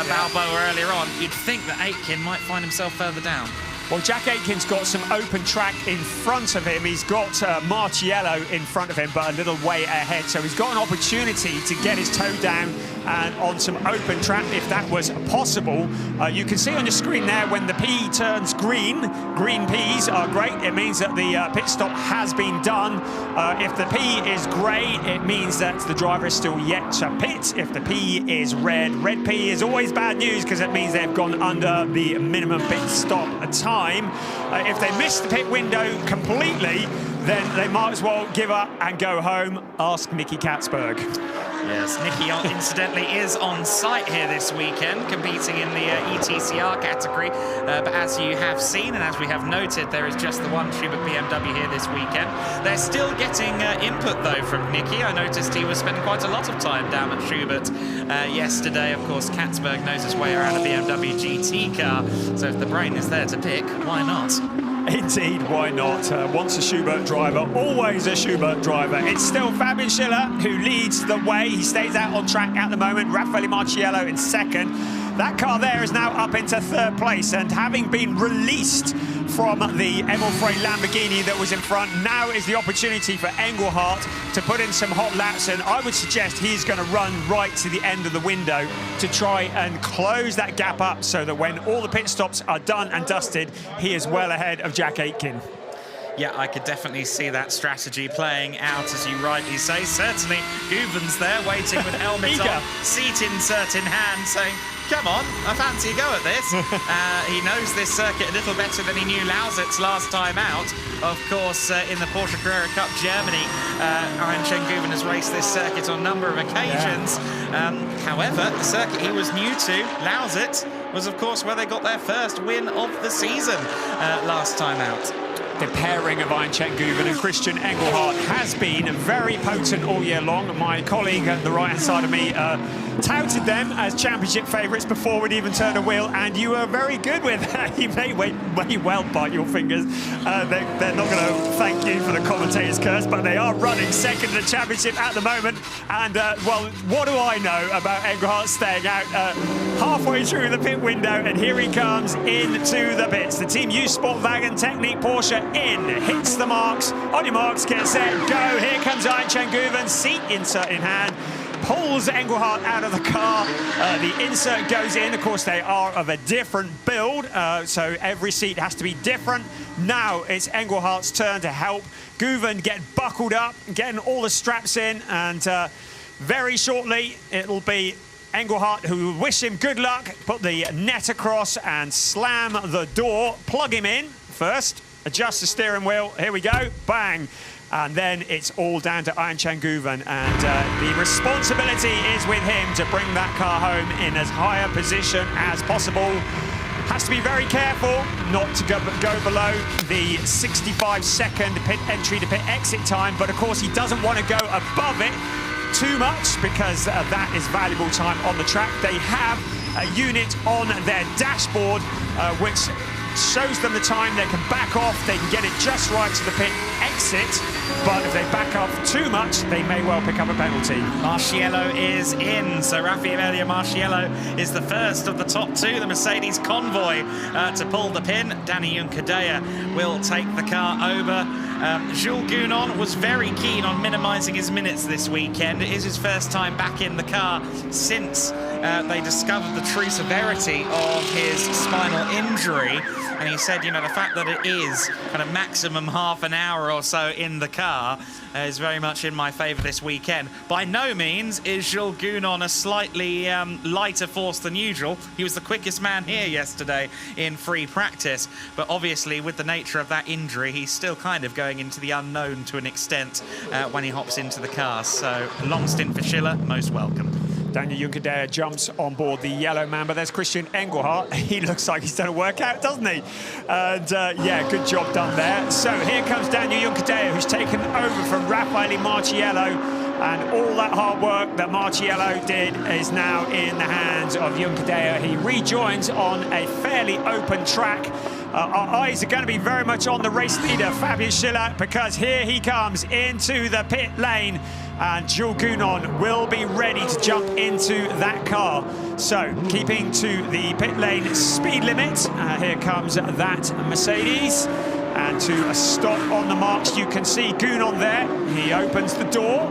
Balboa earlier on. You'd think that Aitkin might find himself further down. Well, Jack Aitkin's got some open track in front of him. He's got Marciello in front of him, but a little way ahead. So he's got an opportunity to get his toe down and on some open track, if that was possible. You can see on your screen there, when the P turns green, green Ps are great. It means that the pit stop has been done. If the P is grey, it means that the driver is still yet to pit. If the P is red, red P is always bad news because it means they've gone under the minimum pit stop time. If they miss the pit window completely, then they might as well give up and go home. Ask Nicky Katzberg. Yes, Nicky, incidentally, is on site here this weekend, competing in the ETCR category. But as you have seen, and as we have noted, there is just the one Schubert BMW here this weekend. They're still getting input, though, from Nicky. I noticed he was spending quite a lot of time down at Schubert yesterday. Of course, Katzberg knows his way around a BMW GT car, so if the brain is there to pick, why not? Indeed, why not? Once a Schubert driver, always a Schubert driver. It's still Fabian Schiller who leads the way. He stays out on track at the moment. Raffaele Marciello in second. That car there is now up into third place, and having been released from the Emil Frey Lamborghini that was in front, now is the opportunity for Engelhardt to put in some hot laps, and I would suggest he's going to run right to the end of the window to try and close that gap up so that when all the pit stops are done and dusted, he is well ahead of Jack Aitkin. Yeah, I could definitely see that strategy playing out, as you rightly say. Certainly, Guven's there, waiting with helmet on, seat insert in hand, saying, come on, I fancy a go at this. He knows this circuit a little better than he knew Lausitz's last time out. Of course, in the Porsche Carrera Cup Germany, Aitkin Guven has raced this circuit on a number of occasions. However, the circuit he was new to, Lausitz, was of course where they got their first win of the season last time out. The pairing of Aitkin Guven and Christian Engelhardt has been very potent all year long. My colleague at the right-hand side of me touted them as championship favourites before we'd even turned a wheel, and you were very good with that. You may well bite your fingers. They're not going to thank you for the commentator's curse, but they are running second in the championship at the moment. And, well, what do I know about Engelhardt staying out halfway through the pit window, and here he comes into the pits. The Team U Sportwagen Technique Porsche in, hits the marks. On your marks, get set, go. Here comes Aitkin Guven, seat insert in hand. Pulls Engelhardt out of the car. The insert goes in. Of course, they are of a different build, so every seat has to be different. Now it's Engelhardt's turn to help Guven get buckled up, getting all the straps in, and very shortly it'll be Engelhardt who will wish him good luck, put the net across and slam the door, plug him in first, adjust the steering wheel, here we go, bang. And then it's all down to Aitkin Guven, and the responsibility is with him to bring that car home in as high a position as possible. Has to be very careful not to go below the 65-second pit entry to pit exit time, but of course he doesn't want to go above it too much because that is valuable time on the track. They have a unit on their dashboard which shows them the time. They can back off, they can get it just right to the pit exit, but if they back off too much, they may well pick up a penalty. Marciello is in, so Raffaele Marciello is the first of the top two, the Mercedes convoy, to pull the pin. Danny Juncadella will take the car over. Jules Gounon was very keen on minimising his minutes this weekend. It is his first time back in the car since they discovered the true severity of his spinal injury. And he said, you know, the fact that it is kind of maximum half an hour or so in the car is very much in my favour this weekend. By no means is Jules Gounon a slightly lighter force than usual. He was the quickest man here yesterday in free practice. But obviously, with the nature of that injury, he's still kind of going into the unknown to an extent when he hops into the car. So, long stint for Schiller, most welcome. Daniel Juncadella jumps on board the yellow man, but there's Christian Engelhardt. He looks like he's done a workout, doesn't he? And yeah, good job done there. So here comes Daniel Juncadella, who's taken over from Raffaele Marciello, and all that hard work that Marciello did is now in the hands of Juncadella. He rejoins on a fairly open track. Our eyes are going to be very much on the race leader, Fabian Schiller, because here he comes into the pit lane. and Jules Gounon will be ready to jump into that car. So keeping to the pit lane speed limit, here comes that Mercedes. And to a stop on the marks, you can see Gounon there. He opens the door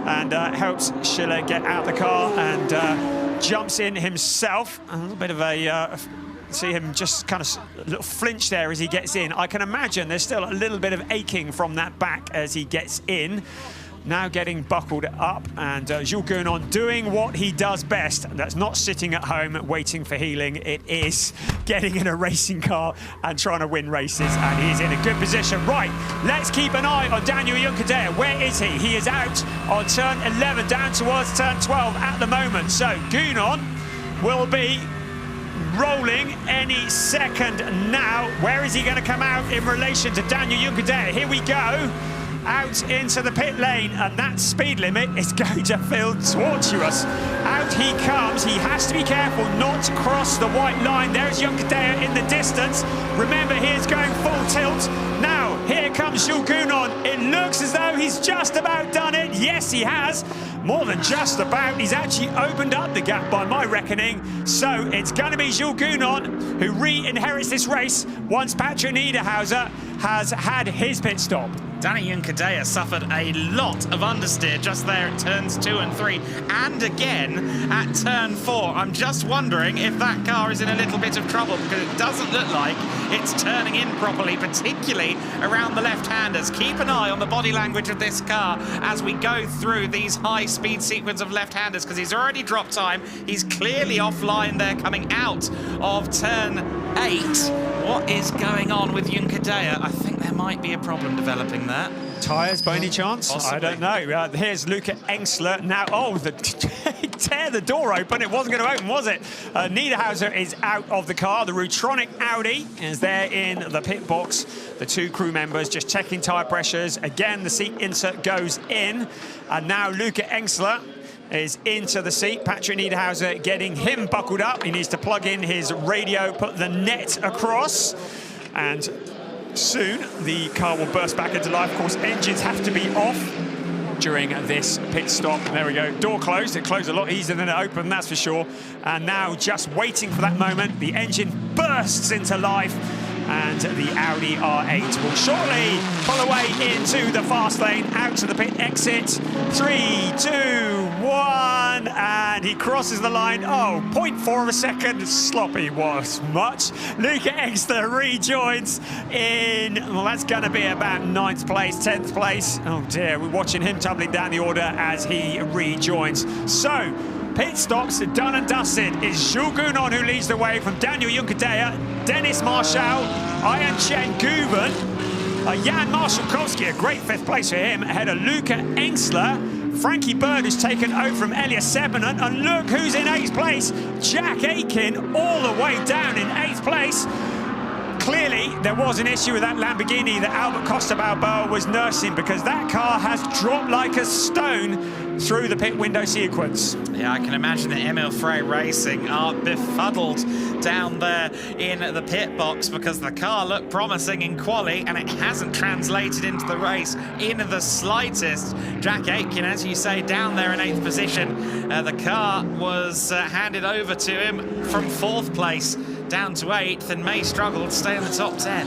and helps Schiller get out the car and jumps in himself. A little bit of a, see him just kind of a little flinch there as he gets in. I can imagine there's still a little bit of aching from that back as he gets in. Now getting buckled up, and Jules Gounon doing what he does best. That's not sitting at home waiting for healing. It is getting in a racing car and trying to win races, and he's in a good position. Right, let's keep an eye on Daniel Juncadella. Where is he? He is out on turn 11 down towards turn 12 at the moment. So Gounon will be rolling any second now. Where is he going to come out in relation to Daniel Juncadella? Here we go. Out into the pit lane, and that speed limit is going to feel tortuous. Out he comes. He has to be careful not to cross the white line. There's Juncadella in the distance. Remember, he is going full tilt. Now, here comes Jules Gounon. It looks as though he's just about done it. Yes, he has. More than just about. He's actually opened up the gap by my reckoning. So it's going to be Jules Gounon who re-inherits this race once Patrick Niederhauser has had his pit stop. Danny Juncadella suffered a lot of understeer just there at turns 2 and 3, and again at turn 4. I'm just wondering if that car is in a little bit of trouble, because it doesn't look like it's turning in properly, particularly around the left-handers. Keep an eye on the body language of this car as we go through these high-speed sequence of left-handers, because he's already dropped time. He's clearly offline there coming out of turn 8. What is going on with Juncadella? I think there might be a problem developing there. Tyres by any chance? Possibly. I don't know. Here's Luca Engsler now. Oh, tear the door open. It wasn't going to open, was it? Niederhauser is out of the car. The Rutronic Audi is there in the pit box. The two crew members just checking tyre pressures. Again, the seat insert goes in. And now Luca Engsler is into the seat. Patrick Niederhauser getting him buckled up. He needs to plug in his radio, put the net across, and soon the car will burst back into life. Of course, engines have to be off during this pit stop. There we go, door closed. It closed a lot easier than it opened, that's for sure. And now just waiting for that moment, the engine bursts into life, and the Audi R8 will shortly pull away into the fast lane, out to the pit exit. 3, 2, 1, and he crosses the line. Oh, 0.4 of a second. Sloppy was much. Luca Engsler rejoins in, well, that's going to be about 9th place, 10th place. Oh dear, we're watching him tumbling down the order as he rejoins. So, pit stops done and dusted. It's Jules Gounon who leads the way from Daniel Juncadella, Dennis Marshall, Ian Chen Guven, Jan Marszałkowski, a great 5th place for him, ahead of Luca Engsler, Frankie Bird, who's taken over from Elias Sebanen, and look who's in 8th place, Jack Aitkin, all the way down in 8th place. Clearly, there was an issue with that Lamborghini that Albert Costa Balboa was nursing, because that car has dropped like a stone through the pit window sequence. Yeah, I can imagine that Emil Frey Racing are befuddled down there in the pit box, because the car looked promising in quali and it hasn't translated into the race in the slightest. Jack Aitkin, as you say, down there in 8th position. The car was handed over to him from 4th place down to 8th, and may struggle to stay in the top 10.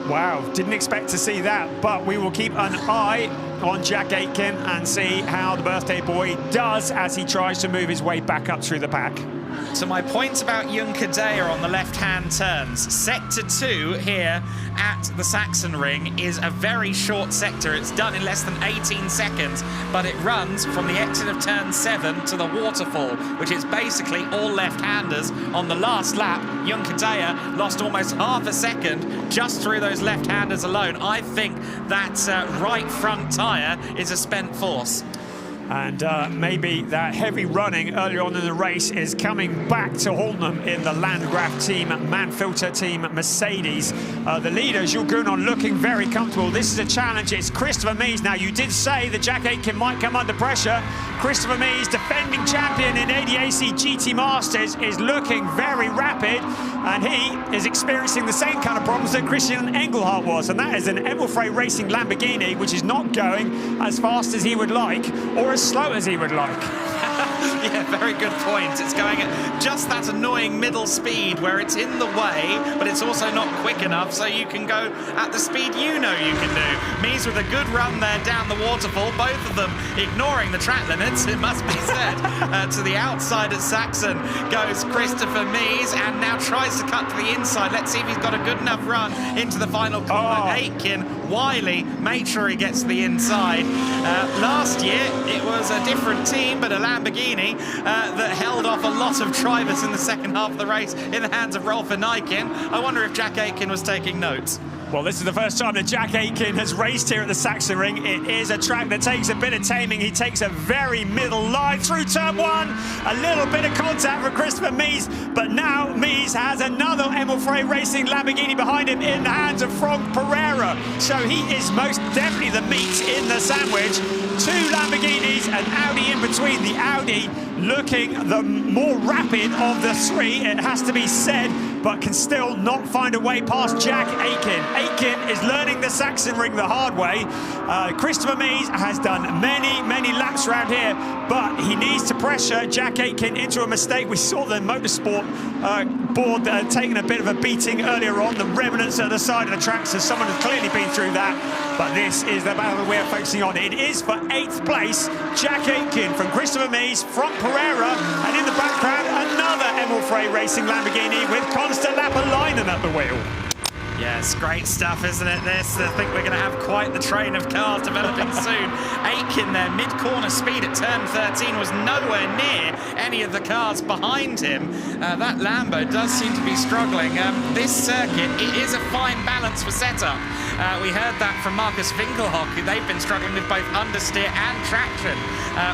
Wow, didn't expect to see that, but we will keep an eye on Jack Aitkin and see how the birthday boy does as he tries to move his way back up through the pack. To my point about Juncadella on the left-hand turns, sector 2 here at the Sachsenring is a very short sector. It's done in less than 18 seconds, but it runs from the exit of turn 7 to the waterfall, which is basically all left-handers. On the last lap, Juncadella lost almost half a second just through those left-handers alone. I think that right front tyre is a spent force. And maybe that heavy running earlier on in the race is coming back to haunt them in the Landgraf team, Manfilter team, Mercedes. The leaders, Jules Gounon, looking very comfortable. This is a challenge. It's Christopher Mies. Now, you did say that Jack Aitkin might come under pressure. Christopher Mies, defending champion in ADAC GT Masters, is looking very rapid, and he is experiencing the same kind of problems that Christian Engelhardt was, and that is an Emil Frey Racing Lamborghini, which is not going as fast as he would like, or as slow as he would like. Yeah, very good point. It's going at just that annoying middle speed where it's in the way, but it's also not quick enough, so you can go at the speed you know you can do. Mies with a good run there down the waterfall, both of them ignoring the track limits, it must be said. To the outside at Saxon goes Christopher Mies, and now tries to cut to the inside. Let's see if he's got a good enough run into the final corner. Aitkin, wily, make sure he gets to the inside. Last year, it was a different team, but a Lamborghini that held off a lot of drivers in the second half of the race in the hands of Rolf and Aitkin. I wonder if Jack Aitkin was taking notes. Well, this is the first time that Jack Aitkin has raced here at the Sachsenring. It is a track that takes a bit of taming. He takes a very middle line through turn one. A little bit of contact from Christopher Mies, but now Mies has another Emil Frey Racing Lamborghini behind him in the hands of Frank Pereira. So he is most definitely the meat in the sandwich. Two Lamborghinis, an Audi in between. The Audi looking the more rapid of the three, it has to be said, but can still not find a way past Jack Aitkin. Aitkin is learning the Sachsenring the hard way. Christopher Mies has done many laps around here, but he needs to pressure Jack Aitkin into a mistake. We saw the motorsport board taking a bit of a beating earlier on. The remnants at the side of the track, so someone has clearly been through that. But this is the battle we're focusing on. It is for 8th place. Jack Aitkin from Christopher Mies, Frank Pereira, and in the background, another Emil Frey Racing Lamborghini with Constant Lapalainen at the wheel. Yes, great stuff, isn't it, this? I think we're going to have quite the train of cars developing soon. Aitkin there, mid-corner speed at turn 13 was nowhere near any of the cars behind him. That Lambo does seem to be struggling. This circuit, it is a fine balance for setup. We heard that from Marcus Winkelhock. They've been struggling with both understeer and traction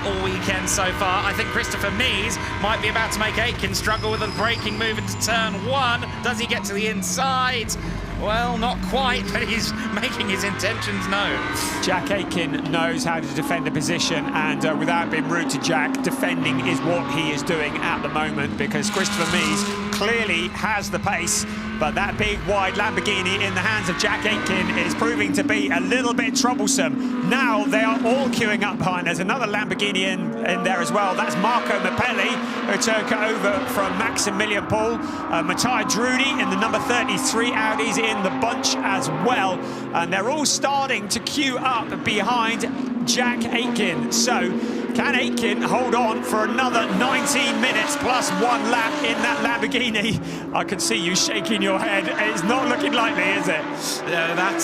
all weekend so far. I think Christopher Mies might be about to make Aitkin struggle with a braking move into turn one. Does he get to the inside? Well, not quite, but he's making his intentions known. Jack Aitkin knows how to defend a position, and without being rude to Jack, defending is what he is doing at the moment, because Christopher Mies clearly has the pace, but that big wide Lamborghini in the hands of Jack Aitkin is proving to be a little bit troublesome. Now they are all queuing up behind. There's another Lamborghini in there as well. That's Marco Mappelli, who took over from Maximilian Paul. Mattia Drudi in the number 33 Audis in the bunch as well. And they're all starting to queue up behind Jack Aitkin. So can Aitkin hold on for another 19 minutes plus 1 lap in that Lamborghini? I can see you shaking your head. It's not looking likely, is it? That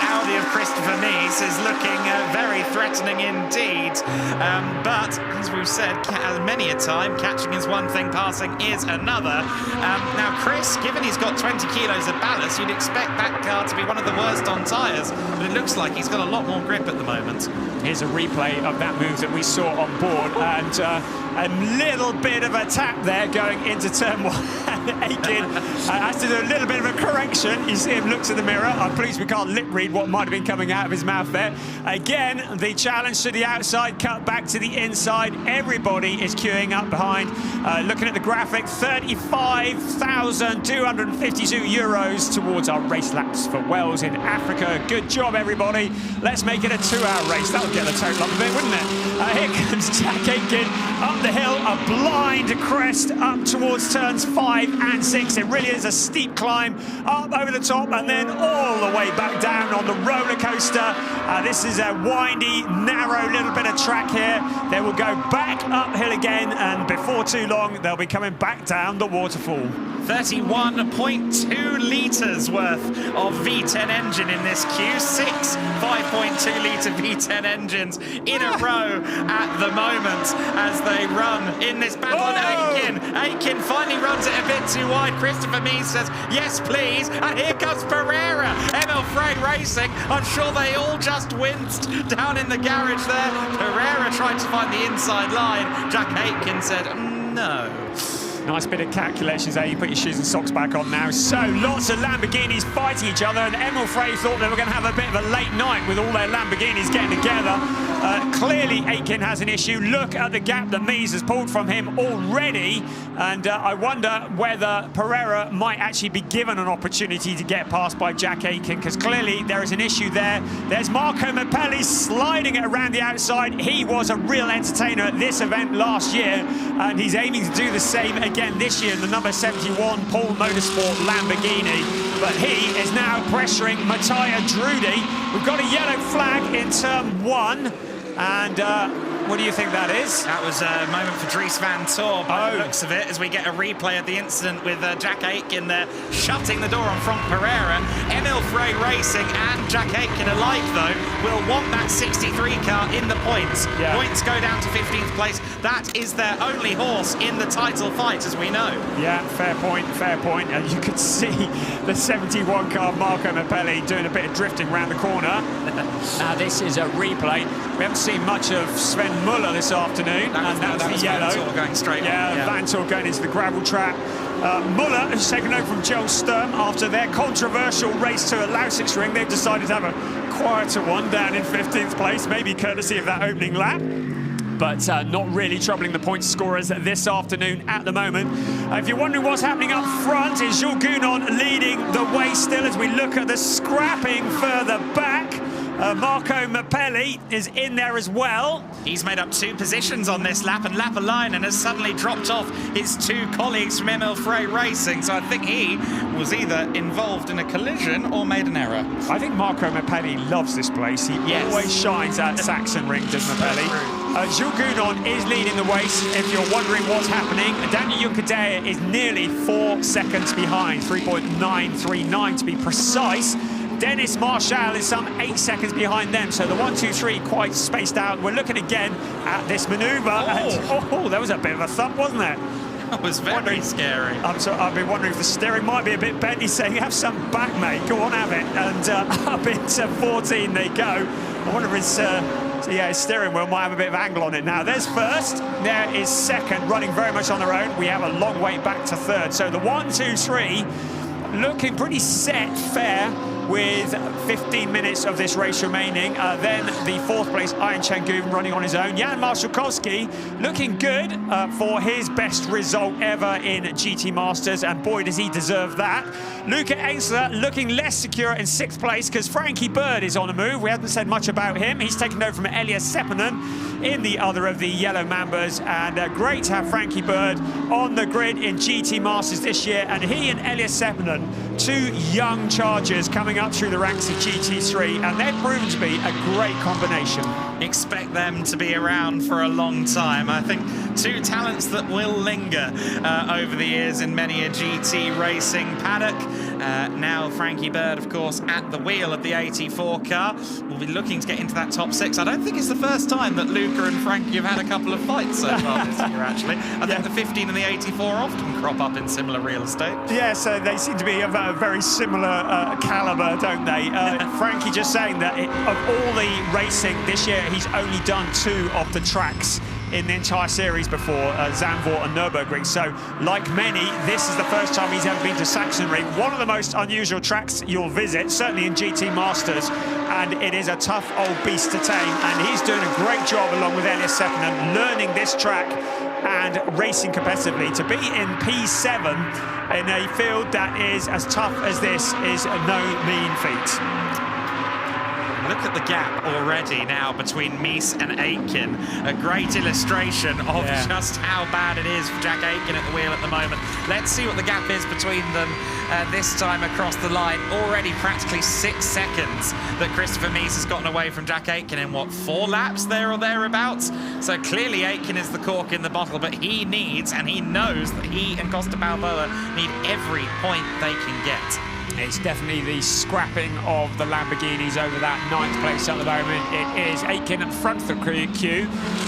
Audi of Christopher Mies is looking very threatening indeed. But as we've said many a time, catching is one thing, passing is another. Now, Chris, given he's got 20 kilos of ballast, you'd expect that car to be one of the worst on tyres, but it looks like he's got a lot more grip at the moment. Here's a replay of that move that we saw on board, and a little bit of a tap there going into turn one. Aitkin has to do a little bit of a correction. You see him looks in the mirror. I'm pleased we can't lip read what might have been coming out of his mouth there. Again, the challenge to the outside, cut back to the inside. Everybody is queuing up behind. Looking at the graphic, 35,252 euros towards our race laps for Wales in Africa. Good job, everybody. Let's make it a 2-hour race. That'll get the total up a bit, wouldn't it? Here comes Jack Aitkin up the hill, a blind crest up towards turns 5 and 6. It really is a steep climb up over the top and then all the way back down on the roller coaster. This is a windy, narrow little bit of track here. They will go back uphill again, and before too long, they'll be coming back down the waterfall. 31.2 litres worth of V10 engine in this queue. 6 5.2 litre V10 engines in a row at the moment as they run in this battle. And Aitkin finally runs it a bit too wide. Christopher Mies says, yes, please. And here comes Pereira. Emil Frey Racing. I'm sure they all just winced down in the garage there. Pereira tried to find the inside line. Jack Aitkin said, no. Nice bit of calculations there. You put your shoes and socks back on now. So lots of Lamborghinis fighting each other, and Emil Frey thought they were going to have a bit of a late night with all their Lamborghinis getting together. Clearly Aitkin has an issue. Look at the gap that Mies has pulled from him already, and I wonder whether Pereira might actually be given an opportunity to get past by Jack Aitkin, because clearly there is an issue there. There's Marco Mappelli sliding it around the outside. He was a real entertainer at this event last year, and he's aiming to do the same again this year in the number 71 Paul Motorsport Lamborghini. But he is now pressuring Mattia Drudi. We've got a yellow flag in turn 1, and what do you think that is? That was a moment for Dries van Tor by the looks of it, as we get a replay of the incident with Jack Aitkin there shutting the door on Frank Pereira. Emil Frey Racing and Jack Aitkin alike, though, will want that 63 car in the points. Yeah. Points go down to 15th place. That is their only horse in the title fight, as we know. Yeah, fair point, fair point. You could see the 71 car Marco Mappelli doing a bit of drifting around the corner. Now this is a replay. We haven't seen much of Sven Muller this afternoon, and that's the yellow. Van Tor going straight. Yeah, Van Tor going into the gravel trap. Muller has taken over from Joel Sturm after their controversial race to Sachsenring. They've decided to have a quieter one down in 15th place, maybe courtesy of that opening lap. But not really troubling the point scorers this afternoon at the moment. If you're wondering what's happening up front, is Jules Gounon leading the way still as we look at the scrapping further back. Marco Mappelli is in there as well. He's made up 2 positions on this lap, and Lapalainen has suddenly dropped off his 2 colleagues from Emil Frey Racing. So I think he was either involved in a collision or made an error. I think Marco Mappelli loves this place. He always shines at Sachsenring, does Mappelli. Jules Gounon is leading the race. If you're wondering what's happening, Daniel Juncadella is nearly 4 seconds behind, 3.939 to be precise. Dennis Marshall is some 8 seconds behind them, so the 1, 2, 3 quite spaced out. We're looking again at this manoeuvre. Oh, there was a bit of a thump, wasn't there? That was very scary. I've been wondering if the steering might be a bit bent. He's saying, have some back, mate. Go on, have it. And up into 14 they go. I wonder if his steering wheel might have a bit of angle on it now. There's first, there is second, running very much on their own. We have a long way back to third. So the 1, 2, 3 looking pretty set, fair, with 15 minutes of this race remaining. Then the 4th place, Ian Changuven running on his own. Jan Marszalkowski looking good for his best result ever in GT Masters, and boy does he deserve that. Luca Engsler looking less secure in 6th place because Frankie Bird is on the move. We haven't said much about him. He's taken over from Elias Seppänen in the other of the yellow Mambas, and great to have Frankie Bird on the grid in GT Masters this year. And he and Elias Seppänen, 2 young chargers coming up through the ranks of GT3, and they've proven to be a great combination. Expect them to be around for a long time. I think 2 talents that will linger over the years in many a GT racing paddock. Now Frankie Bird, of course, at the wheel of the 84 car, will be looking to get into that top 6. I don't think it's the first time that Luca and Frankie have had a couple of fights so far this year, actually. I think the 15 and the 84 often crop up in similar real estate. Yeah, so they seem to be of a very similar caliber, don't they? Frankie just saying that of all the racing this year, he's only done 2 of the tracks in the entire series before, Zandvoort and Nürburgring. So, like many, this is the first time he's ever been to Sachsenring. One of the most unusual tracks you'll visit, certainly in GT Masters, and it is a tough old beast to tame, and he's doing a great job along with Elias Seppänen, learning this track and racing competitively. To be in P7 in a field that is as tough as this is no mean feat. Look at the gap already now between Mies and Aitkin. A great illustration of just how bad it is for Jack Aitkin at the wheel at the moment. Let's see what the gap is between them this time across the line. Already practically 6 seconds that Christopher Mies has gotten away from Jack Aitkin in, what, 4 laps there or thereabouts? So clearly Aitkin is the cork in the bottle, but he needs, and he knows that he and Costa Balboa need every point they can get. It's definitely the scrapping of the Lamborghinis over that 9th place at the moment. It is Aitkin at front of the queue,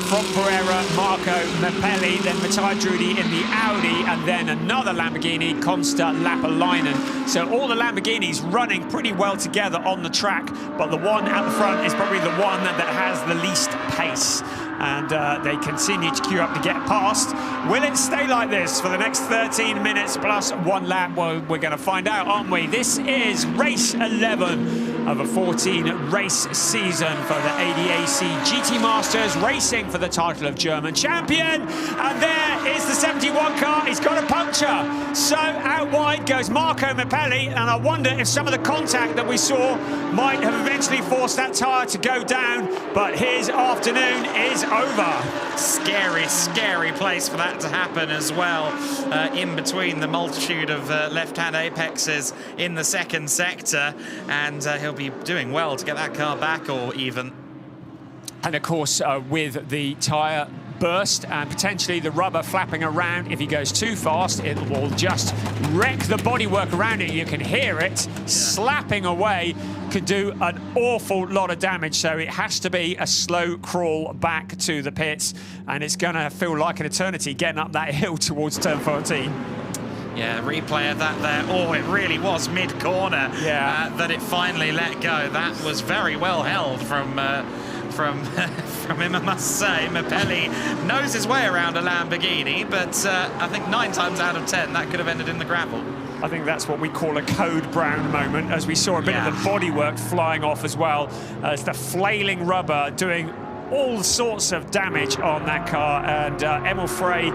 from Pereira, Marco Mapelli, then Matteo Drudi in the Audi, and then another Lamborghini, Consta Lapalainen. So all the Lamborghinis running pretty well together on the track, but the one at the front is probably the one that has the least pace. And they continue to queue up to get past. Will it stay like this for the next 13 minutes plus 1 lap? Well, we're going to find out, aren't we? This is race 11 of a 14-race season for the ADAC GT Masters, racing for the title of German champion. And there is the 71 car. He's got a puncture. So out wide goes Marco Mapelli, and I wonder if some of the contact that we saw might have eventually forced that tyre to go down. But his afternoon is over. Scary place for that to happen as well, in between the multitude of left-hand apexes in the second sector, and he'll be doing well to get that car back or even. And of course, with the tyre burst and potentially the rubber flapping around, if he goes too fast, it will just wreck the bodywork around it. You can hear it slapping away, could do an awful lot of damage. So it has to be a slow crawl back to the pits, and it's going to feel like an eternity getting up that hill towards turn 14. Yeah, replay of that there. Oh, it really was mid-corner that it finally let go. That was very well held from him, I must say. Mapelli knows his way around a Lamborghini, but I think 9 times out of 10 that could have ended in the gravel. I think that's what we call a code brown moment, as we saw a bit of the bodywork flying off as well as the flailing rubber doing all sorts of damage on that car. And Emil Frey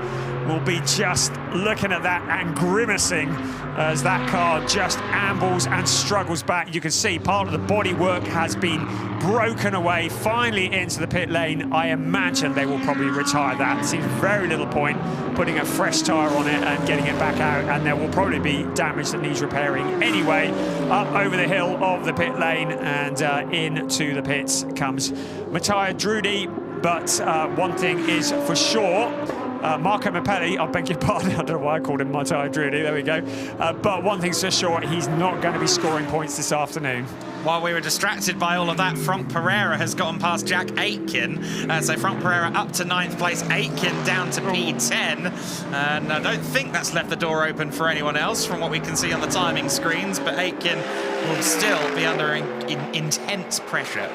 will be just looking at that and grimacing as that car just ambles and struggles back. You can see part of the bodywork has been broken away, finally into the pit lane. I imagine they will probably retire that. There seems very little point putting a fresh tyre on it and getting it back out, and there will probably be damage that needs repairing anyway. Up over the hill of the pit lane and into the pits comes Matteo Drudi. But one thing is for sure, Marco Mapelli, I beg your pardon, I don't know why I called him Matteo Drudi, there we go. But one thing's for sure, he's not going to be scoring points this afternoon. While we were distracted by all of that, Frank Pereira has gotten past Jack Aitkin. So Frank Pereira up to 9th place, Aitkin down to P10. And I don't think that's left the door open for anyone else from what we can see on the timing screens, but Aitkin will still be under intense pressure.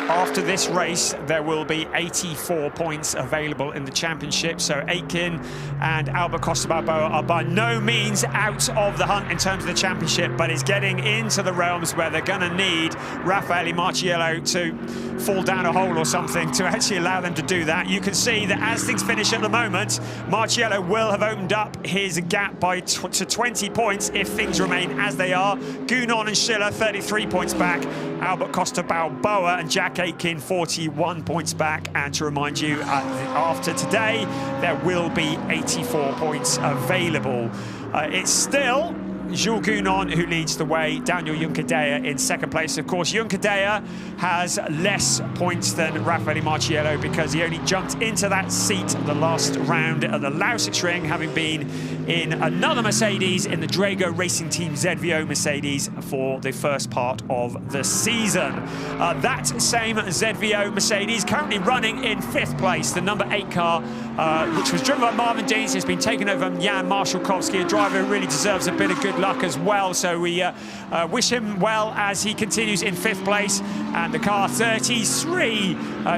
After this race, there will be 84 points available in the championship. So Aitkin and Albert Costa Balboa are by no means out of the hunt in terms of the championship, but it's getting into the realms where they're going to need Raffaele Marciello to fall down a hole or something to actually allow them to do that. You can see that as things finish at the moment, Marciello will have opened up his gap to 20 points if things remain as they are. Gunon and Schiller 33 points back. Albert Costa Balboa and Jack Aitkin 41 points back. And to remind you, after today, there will be 84 points available. It's still Jules Gunon who leads the way, Daniel Juncadella in second place. Of course, Juncadella has less points than Raffaele Marciello because he only jumped into that seat the last round at the Sachsenring, having been in another Mercedes in the Drago Racing Team ZVO Mercedes for the first part of the season. That same ZVO Mercedes currently running in 5th place, the number 8 car, which was driven by Marvin Deans, has been taken over from Jan Marszalkowski, a driver who really deserves a bit of good luck as well. So we wish him well as he continues in 5th place. And the car 33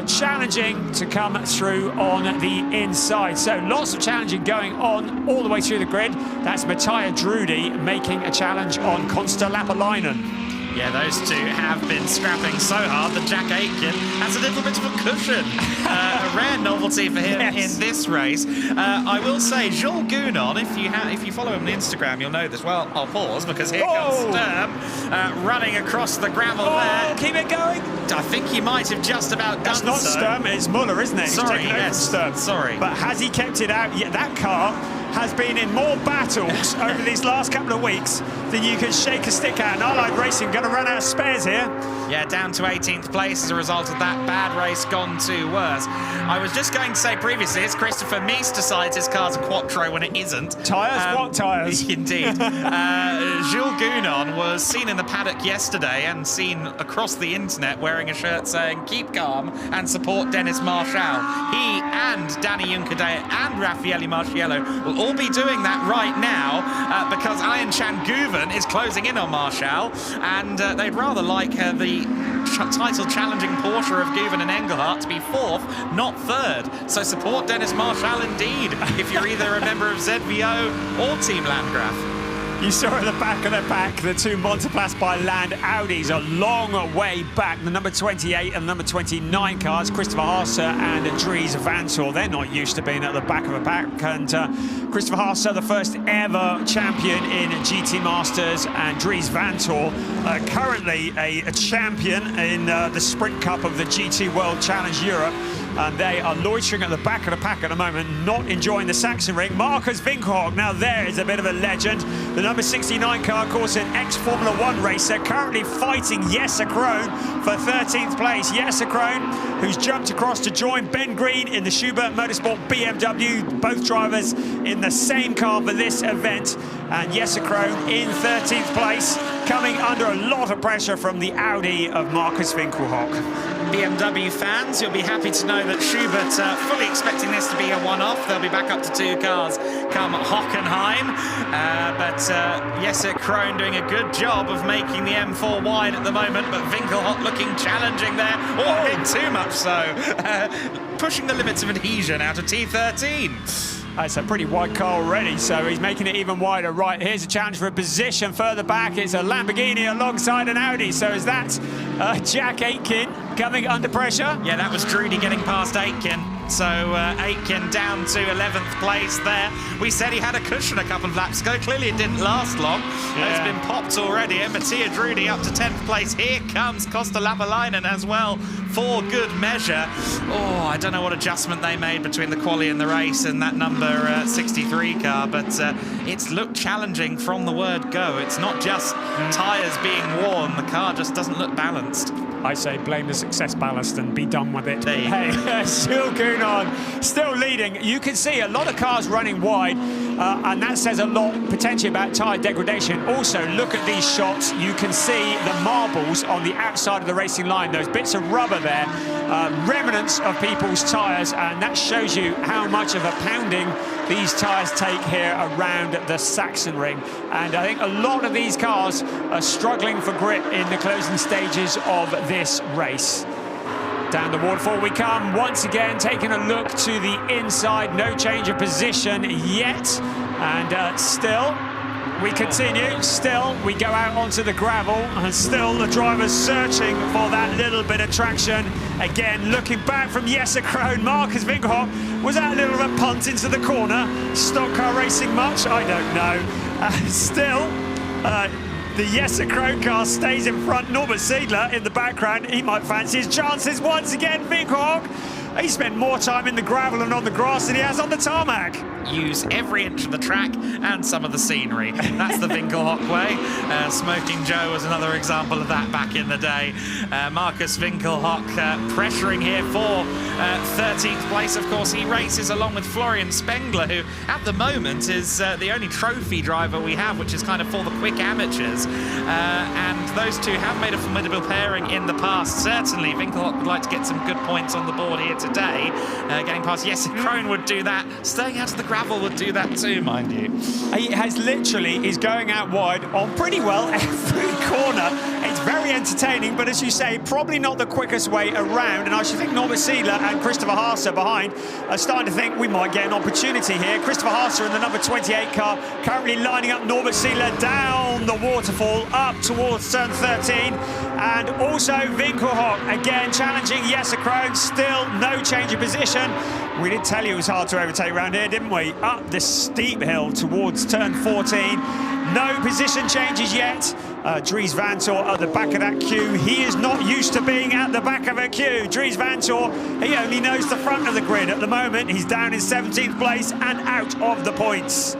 challenging to come through on the inside. So lots of challenging going on all the way through the grid. That's Matteo Drudi making a challenge on Consta Lapalainen. Yeah, those two have been scrapping so hard that Jack Aitkin has a little bit of a cushion. A rare novelty for him in this race. I will say, Jules Gunon, if you follow him on Instagram, you'll know this. Well, I'll pause because here comes Sturm running across the gravel there. Keep it going. I think he might have just about done so. That's not Sturm, it's Muller, isn't it? Sorry, yes. Sturm. Sorry. But has he kept it out? Yeah, that car has been in more battles over these last couple of weeks than you can shake a stick at. And I like racing, going to run out of spares here. Yeah, down to 18th place as a result of that bad race gone to worse. I was just going to say previously, it's Christopher Meese decides his car's a Quattro when it isn't. Tyres? What tyres? Indeed. Jules Gounon was seen in the paddock yesterday and seen across the internet wearing a shirt saying, "Keep calm and support Dennis Marshall." He and Danny Juncadella and Raffaele Marciello will all be doing that right now because Ian Chan-Guven is closing in on Marshall, and they'd rather like the title challenging Porsche of Guven and Engelhardt to be 4th, not 3rd. So support Dennis Marshall indeed, if you're either a member of ZVO or Team Landgraf. You saw at the back of the pack the two Monteplas by Land Audis a long way back. The number 28 and number 29 cars, Christopher Haase and Dries Vanthoor. They're not used to being at the back of a pack. And Christopher Haase, the first ever champion in GT Masters, and Dries Vanthoor, currently a champion in the Sprint Cup of the GT World Challenge Europe. And they are loitering at the back of the pack at the moment, not enjoying the Sachsenring. Marcus Winkelhock, now there is a bit of a legend. The number 69 car, of course, an ex-Formula 1 racer, currently fighting Jesse Krohn for 13th place. Jesse Krohn, who's jumped across to join Ben Green in the Schubert Motorsport BMW, both drivers in the same car for this event. And Jesse Krohn in 13th place, coming under a lot of pressure from the Audi of Marcus Winkelhock. BMW fans, you'll be happy to know that Schubert fully expecting this to be a one-off. They'll be back up to 2 cars come Hockenheim. But Jesse Krohn doing a good job of making the M4 wide at the moment, but Winkelhock looking challenging there. Oh, a bit too much so. Pushing the limits of adhesion out of T13. It's a pretty wide car already, so he's making it even wider. Right, here's a challenge for a position further back. It's a Lamborghini alongside an Audi. So is that Jack Aitkin coming under pressure? Yeah, that was Drudy getting past Aitkin. So Aitkin down to 11th place there. We said he had a cushion a couple of laps ago. Clearly it didn't last long. Yeah. It's been popped already. And Mattia Drudy up to 10th place. Here comes Costa Lapalainen as well for good measure. Oh, I don't know what adjustment they made between the quali and the race and that number 63 car, but it's looked challenging from the word go. It's not just tyres being worn. The car just doesn't look balanced. I say blame the success ballast and be done with it. There you hey, Jules Gounon still leading. You can see a lot of cars running wide, and that says a lot potentially about tyre degradation. Also, look at these shots. You can see the marbles on the outside of the racing line, those bits of rubber there, remnants of people's tyres, and that shows you how much of a pounding these tyres take here around the Sachsenring. And I think a lot of these cars are struggling for grip in the closing stages of this race. Down the waterfall we come, once again taking a look to the inside. No change of position yet, and still we continue. Still we go out onto the gravel, and still the drivers searching for that little bit of traction. Again, looking back from Jesse Krohn, Marcus Winkelhock. Was that a little bit of punt into the corner? Stock car racing much? I don't know. Still, the Jesse Krohn car stays in front. Norbert Siegler in the background. He might fancy his chances once again. Winkelhock, he spent more time in the gravel and on the grass than he has on the tarmac. Use every inch of the track and some of the scenery. That's the Winkelhock way. Smoking Joe was another example of that back in the day. Marcus Winkelhock pressuring here for 13th place. Of course, he races along with Florian Spengler, who at the moment is the only trophy driver we have, which is kind of for the quick amateurs. And those two have made a formidable pairing in the past. Certainly, Winkelhock would like to get some good points on the board here today. Getting past Jesse Krohn would do that. Staying out of the gravel would do that too, mind you. He has literally, he's going out wide on pretty well every corner. It's very entertaining, but as you say, probably not the quickest way around. And I should think Norbert Siegler and Christopher Haase behind are starting to think we might get an opportunity here. Christopher Haase in the number 28 car, currently lining up Norbert Siegler down the waterfall, up towards turn 13. And also Winkelhock, again, challenging Jesse Krohn, still no change of position. We did tell you it was hard to overtake around here, didn't we? Up this steep hill towards turn 14. No position changes yet. Dries Vanthoor at the back of that queue. He is not used to being at the back of a queue. Dries Vanthoor, he only knows the front of the grid. At the moment, he's down in 17th place and out of the points.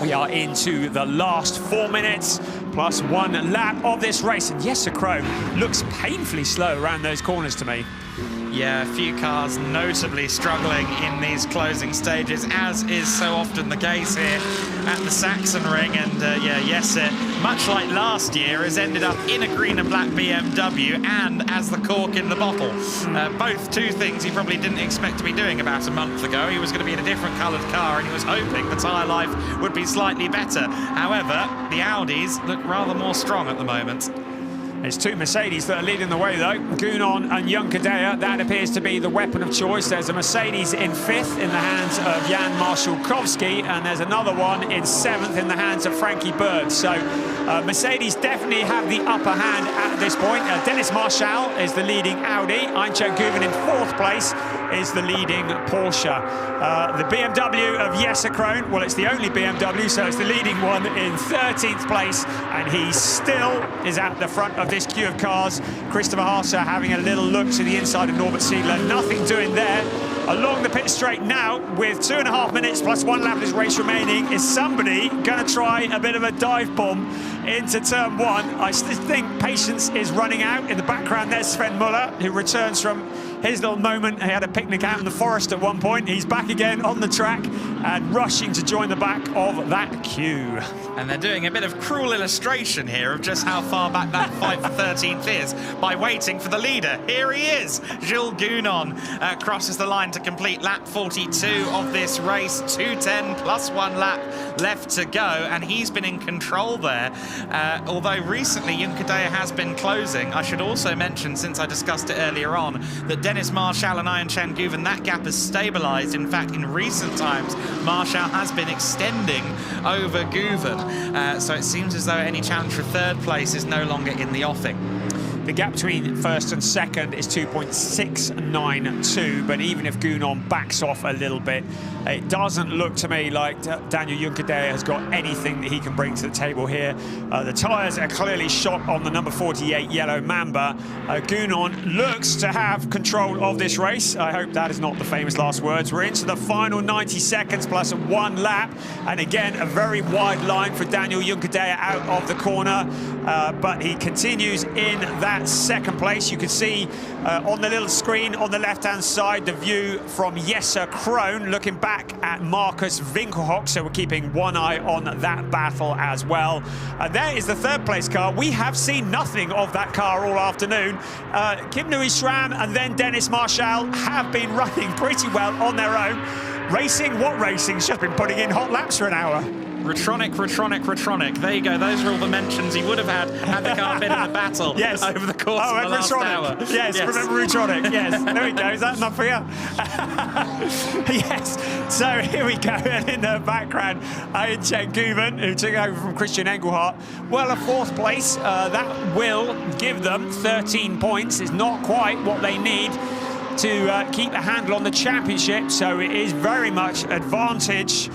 We are into the last 4 minutes plus 1 lap of this race. And Jesse Krohn looks painfully slow around those corners to me. Yeah, a few cars notably struggling in these closing stages, as is so often the case here at the Sachsenring. And yeah, Jesse, much like last year, has ended up in a green and black BMW and as the cork in the bottle. Both two things he probably didn't expect to be doing about a month ago. He was going to be in a different coloured car and he was hoping the tyre life would be slightly better. However, the Audis look rather more strong at the moment. It's two Mercedes that are leading the way, though. Gounon and Juncadella, that appears to be the weapon of choice. There's a Mercedes in 5th in the hands of Jan Marszałkowski, and there's another one in 7th in the hands of Frankie Berg. So Mercedes definitely have the upper hand at this point. Dennis Marshall is the leading Audi. Aitkin in 4th place is the leading Porsche. The BMW of Jesse Krohn, well, it's the only BMW, so it's the leading one in 13th place, and he still is at the front of this queue of cars. Christopher Haase having a little look to the inside of Norbert Siedler. Nothing doing there. Along the pit straight now, with 2.5 minutes plus 1 lap of this race remaining, is somebody going to try a bit of a dive bomb into turn 1. I still think patience is running out. In the background, there's Sven Muller, who returns from his little moment. He had a picnic out in the forest at one point. He's back again on the track and rushing to join the back of that queue. And they're doing a bit of cruel illustration here of just how far back that fight for 13th is by waiting for the leader. Here he is. Jules Gounon crosses the line to complete lap 42 of this race. 2:10 plus 1 lap left to go, and he's been in control there. Although recently Juncadella has been closing. I should also mention, since I discussed it earlier on, that Dennis Marshall and Aitkin Gouven, that gap has stabilised. In fact, in recent times, Marshall has been extending over Gouven. So it seems as though any challenge for 3rd place is no longer in the offing. The gap between 1st and 2nd is 2.692, but even if Gounon backs off a little bit, it doesn't look to me like Daniel Juncadella has got anything that he can bring to the table here. The tyres are clearly shot on the number 48 yellow Mamba. Gounon looks to have control of this race. I hope that is not the famous last words. We're into the final 90 seconds plus 1 lap, and again a very wide line for Daniel Juncadella out of the corner, but he continues in that 2nd place. You can see on the little screen on the left-hand side the view from Jesse Krohn looking back at Marcus Winkelhock, so we're keeping one eye on that battle as well. There is the 3rd place car. We have seen nothing of that car all afternoon. Kim Nui-Schramm and then Dennis Marshall have been running pretty well on their own. Racing, what racing? Just been putting in hot laps for an hour. Retronic. There you go. Those are all the mentions he would have had the car been in the battle yes. over the course of the last hour. Yes, remember Retronic. Yes, there we go. Is that enough for you? Yes. So here we go. And in the background, Aitkin Gouven, who took over from Christian Engelhardt. Well, a 4th place. That will give them 13 points. It's not quite what they need to keep a handle on the championship. So it is very much advantage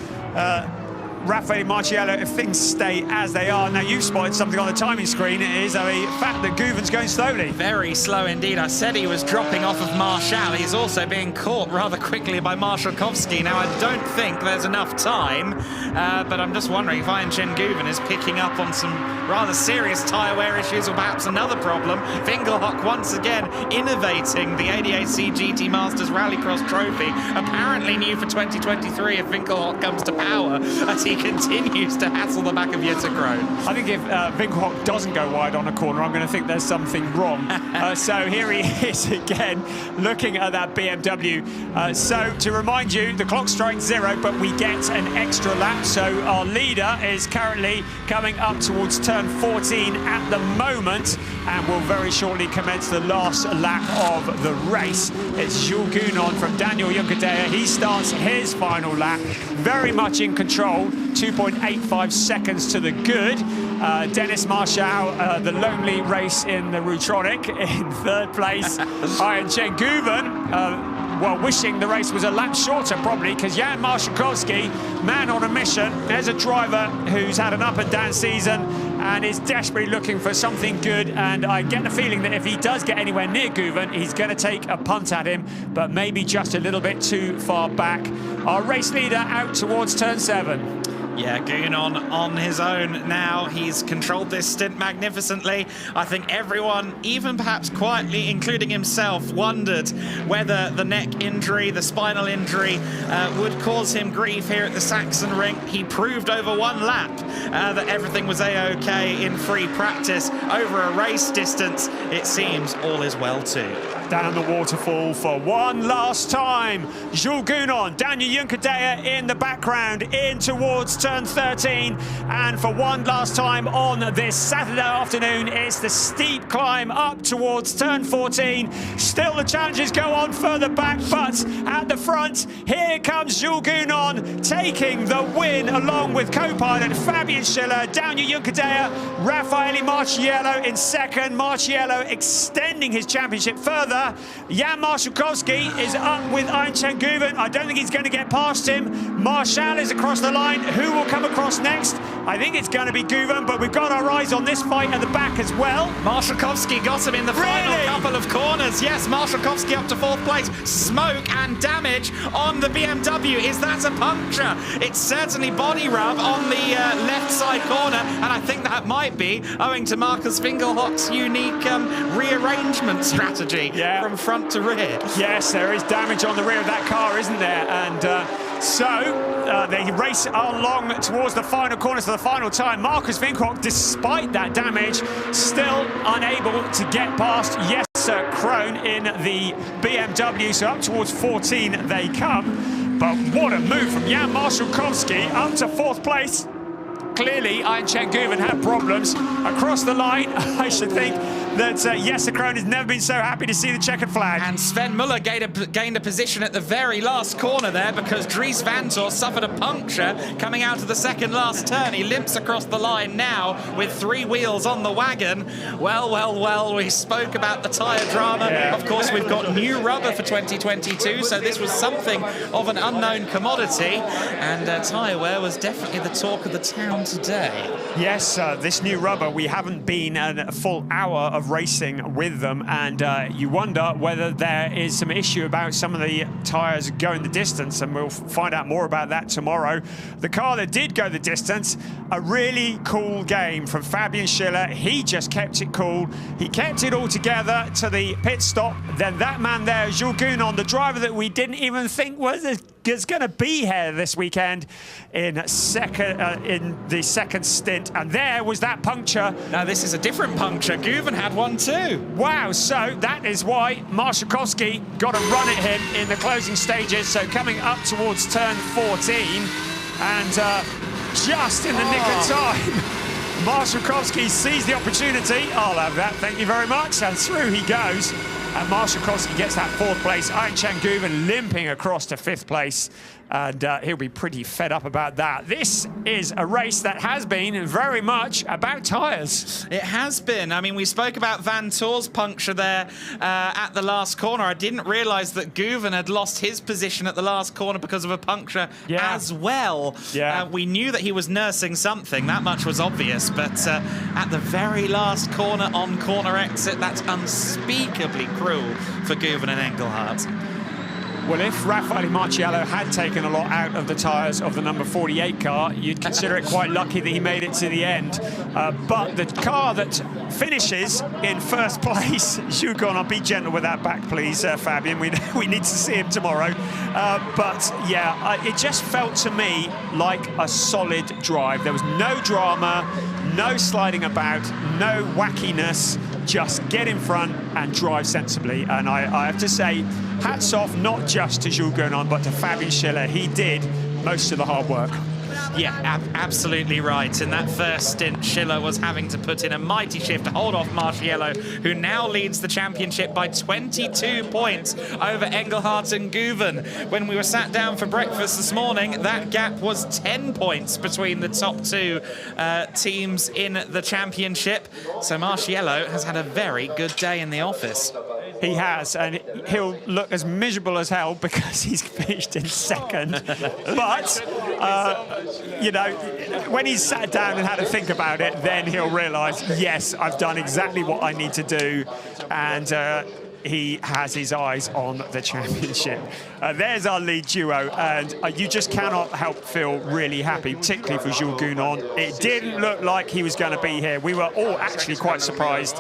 Raffaele Marciello if things stay as they are. Now, you've spotted something on the timing screen. It is a fact that Gouven's going slowly. Very slow indeed. I said he was dropping off of Marshall. He's also being caught rather quickly by Marszałkowski. Now, I don't think there's enough time, but I'm just wondering if Aitkin Gouven is picking up on some rather serious tyre wear issues, or perhaps another problem. Winkelhock once again innovating the ADAC GT Masters Rallycross Trophy. Apparently new for 2023 if Winkelhock comes to power, as he continues to hassle the back of Jesse Krohn. I think if Winkelhock doesn't go wide on a corner, I'm going to think there's something wrong. So here he is again, looking at that BMW. So to remind you, the clock strikes 0, but we get an extra lap. So our leader is currently coming up towards turn 14 at the moment, and will very shortly commence the last lap of the race. It's Jules Gounon from Daniel Juncadella. He starts his final lap, very much in control. 2.85 seconds to the good. Dennis Marshall, the lonely race in the Rutronic, in 3rd place. Aitkin Gouven, well, wishing the race was a lap shorter, probably, because Jan Marszałkowski, man on a mission. There's a driver who's had an up-and-down season and is desperately looking for something good. And I get the feeling that if he does get anywhere near Guven, he's going to take a punt at him, but maybe just a little bit too far back. Our race leader out towards turn 7. Yeah, Guven on his own now. He's controlled this stint magnificently. I think everyone, even perhaps quietly, including himself, wondered whether the neck injury, the spinal injury, would cause him grief here at the Sachsenring. He proved over one lap that everything was A-OK in free practice. Over a race distance, it seems all is well too. Down the waterfall for one last time. Jules Gounon, Daniel Juncadella in the background, in towards turn 13. And for one last time on this Saturday afternoon, it's the steep climb up towards turn 14. Still the challenges go on further back, but at the front, here comes Jules Gounon taking the win along with co-pilot Fabian Schiller, Daniel Juncadella, Raffaele Marciello in second. Marciello extending his championship further. Jan Marszałkowski is up with Aitkin Guven. I don't think he's going to get past him. Marshall is across the line. Who will come across next? I think it's going to be Guven, but we've got our eyes on this fight at the back as well. Marszałkowski got him in the final couple of corners. Yes, Marszałkowski up to 4th place. Smoke and damage on the BMW. Is that a puncture? It's certainly body rub on the left side corner, and I think that might be owing to Marcus Fingelhock's unique rearrangement strategy. Yeah. From front to rear. Yes, there is damage on the rear of that car, isn't there? And so they race along towards the final corners for the final time. Marcus Finkelhock, despite that damage, still unable to get past Jesse Krohn in the BMW. So up towards 14 they come. But what a move from Jan Marszałkowski up to 4th place. Clearly, Aitkin Guven had problems across the line. I should think that Jesse Krohn has never been so happy to see the checkered flag. And Sven Muller gained a position at the very last corner there because Dries Vanthoor suffered a puncture coming out of the second last turn. He limps across the line now with 3 wheels on the wagon. Well, we spoke about the tyre drama. Yeah. Of course, we've got new rubber for 2022, so this was something of an unknown commodity. And tyre wear was definitely the talk of the town today. Yes, this new rubber, we haven't been a full hour of racing with them, and you wonder whether there is some issue about some of the tyres going the distance, and we'll find out more about that tomorrow. The car that did go the distance, a really cool game from Fabian Schiller. He just kept it cool. He kept it all together to the pit stop. Then that man there, Jules Gounon, the driver that we didn't even think was going to be here this weekend in the second stint, and there was that puncture. Now this is a different puncture. Guven had one too. Wow, so that is why Marszałkowski got a run at him in the closing stages. So coming up towards turn 14, and just in the nick of time, Marszałkowski sees the opportunity. I'll have that, thank you very much, and through he goes. And Marszałkowski gets that 4th place. Aitkin Guven limping across to 5th place. And he'll be pretty fed up about that. This is a race that has been very much about tyres. It has been. I mean, we spoke about Vanthoor's puncture there at the last corner. I didn't realise that Guven had lost his position at the last corner because of a puncture as well. Yeah. We knew that he was nursing something. That much was obvious. But at the very last corner on corner exit, that's unspeakably cruel for Guven and Engelhardt. Well, if Raffaele Marciello had taken a lot out of the tyres of the number 48 car, you'd consider it quite lucky that he made it to the end. But the car that finishes in 1st place, Jules Gounon, be gentle with that back, please, Fabian. We need to see him tomorrow. But yeah, it just felt to me like a solid drive. There was no drama, no sliding about, no wackiness. Just get in front and drive sensibly. And I have to say, hats off not just to Jules Gounon, but to Fabian Schiller. He did most of the hard work. Yeah, absolutely right. In that first stint, Schiller was having to put in a mighty shift to hold off Marciello, who now leads the championship by 22 points over Engelhardt and Guven. When we were sat down for breakfast this morning, that gap was 10 points between the top 2 teams in the championship. So Marciello has had a very good day in the office. He has, and he'll look as miserable as hell because he's finished in 2nd. But, you know, when he's sat down and had to think about it, then he'll realise, yes, I've done exactly what I need to do, and he has his eyes on the championship. There's our lead duo, and you just cannot help feel really happy, particularly for Jules Gounon. It didn't look like he was going to be here. We were all actually quite surprised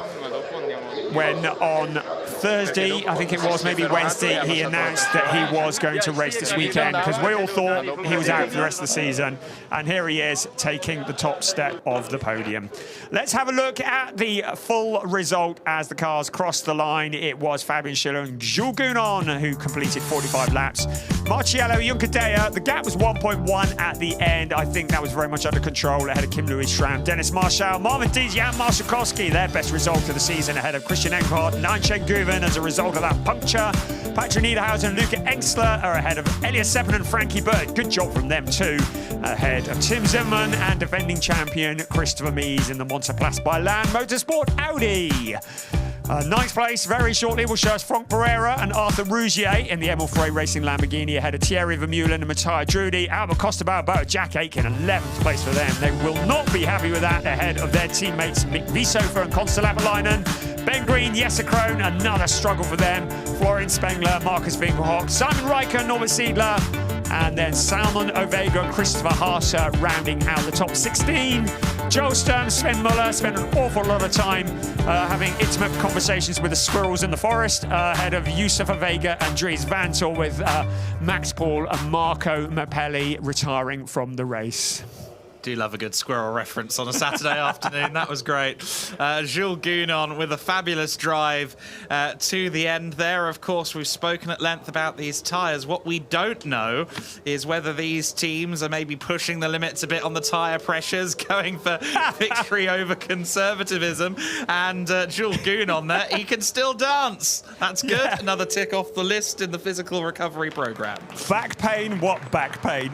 when on Thursday, I think it was, maybe Wednesday, he announced that he was going to race this weekend, because we all thought he was out for the rest of the season, and here he is taking the top step of the podium. Let's have a look at the full result as the cars crossed the line. It was Fabian Schiller and Jules Gounon who completed 45 laps. Marciello Juncadella, the gap was 1.1 at the end. I think that was very much under control ahead of Kim Louis Schramm, Dennis Marshall, Marvin Dizier and Marshall Koski, their best result of the season ahead of Christian Eckhardt, Nanchen Guven as a result of that puncture. Patrick Niederhausen and Luca Engstler are ahead of Elias Seppen and Frankie Bird. Good job from them too. Ahead of Tim Zimmerman and defending champion Christopher Mies in the Monteplas by Land Motorsport Audi. Ninth place, very shortly, will show us Franck Pereira and Arthur Rougier in the Emil Frey Racing Lamborghini ahead of Thierry Vermeulen and Matthias Drudy. Albert Costa Balboa, Jack Aitkin, 11th place for them. They will not be happy with that ahead of their teammates Mick Wiesofer and Constance Lavalainen. Ben Green, Jesse Krohn, another struggle for them. Florian Spengler, Marcus Winkelhock, Simon Riker, Norbert Siedler, and then Salman Ovega and Christopher Harsher rounding out the top 16. Joel Sturm, Sven Muller spent an awful lot of time having intimate conversations with the squirrels in the forest ahead of Yusuf Ovega and Dries Vanthoor, with Max Paul and Marco Mappelli retiring from the race. Do love a good squirrel reference on a Saturday afternoon. That was great. Jules Gounon with a fabulous drive to the end there. Of course, we've spoken at length about these tyres. What we don't know is whether these teams are maybe pushing the limits a bit on the tyre pressures, going for victory over conservatism. And Jules Gounon there, he can still dance. That's good. Yeah. Another tick off the list in the physical recovery programme. Back pain? What back pain?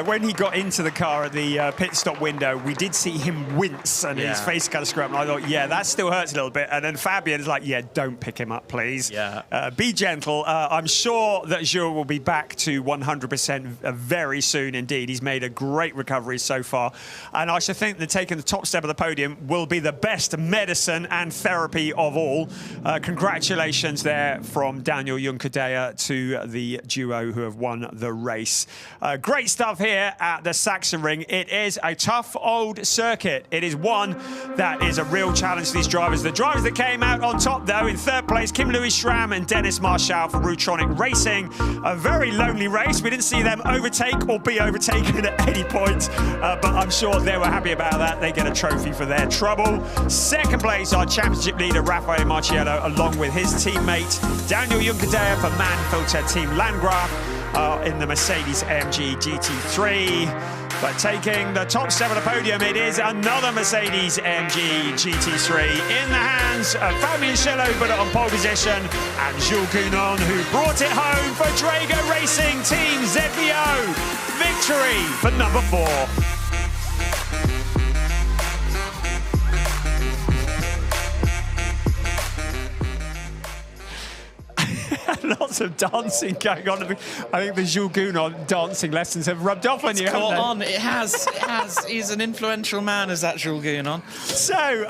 When he got into the car at the pit stop window, we did see him wince and his face kind of scrub, and I thought, yeah, that still hurts a little bit. And then Fabian is like, yeah, don't pick him up, please. Yeah. Be gentle. I'm sure that Jules will be back to 100% very soon indeed. He's made a great recovery so far, and I should think that taking the top step of the podium will be the best medicine and therapy of all. Congratulations there from Daniel Juncadella to the duo who have won the race. Great stuff here at the Sachsenring. It is a tough old circuit. It is one that is a real challenge to these drivers. The drivers that came out on top, though, in third place, Kim Louis Schramm and Dennis Marshall for Rutronic Racing. A very lonely race. We didn't see them overtake or be overtaken at any point, but I'm sure they were happy about that. They get a trophy for their trouble. Second place, our championship leader, Raffaele Marciello, along with his teammate, Daniel Juncadella for Mann-Filter Team Landgraf in the Mercedes AMG GT3. But taking the top step of the podium, it is another Mercedes AMG GT3 in the hands of Fabian Schiller, who put it on pole position, and Jules Gounon, who brought it home for Drago Racing Team ZVO. Victory for number 4. Lots of dancing going on. I think the Jules Gounon dancing lessons have rubbed off on you. Caught on. It has. It has. He's an influential man, is that Jules Gounon? So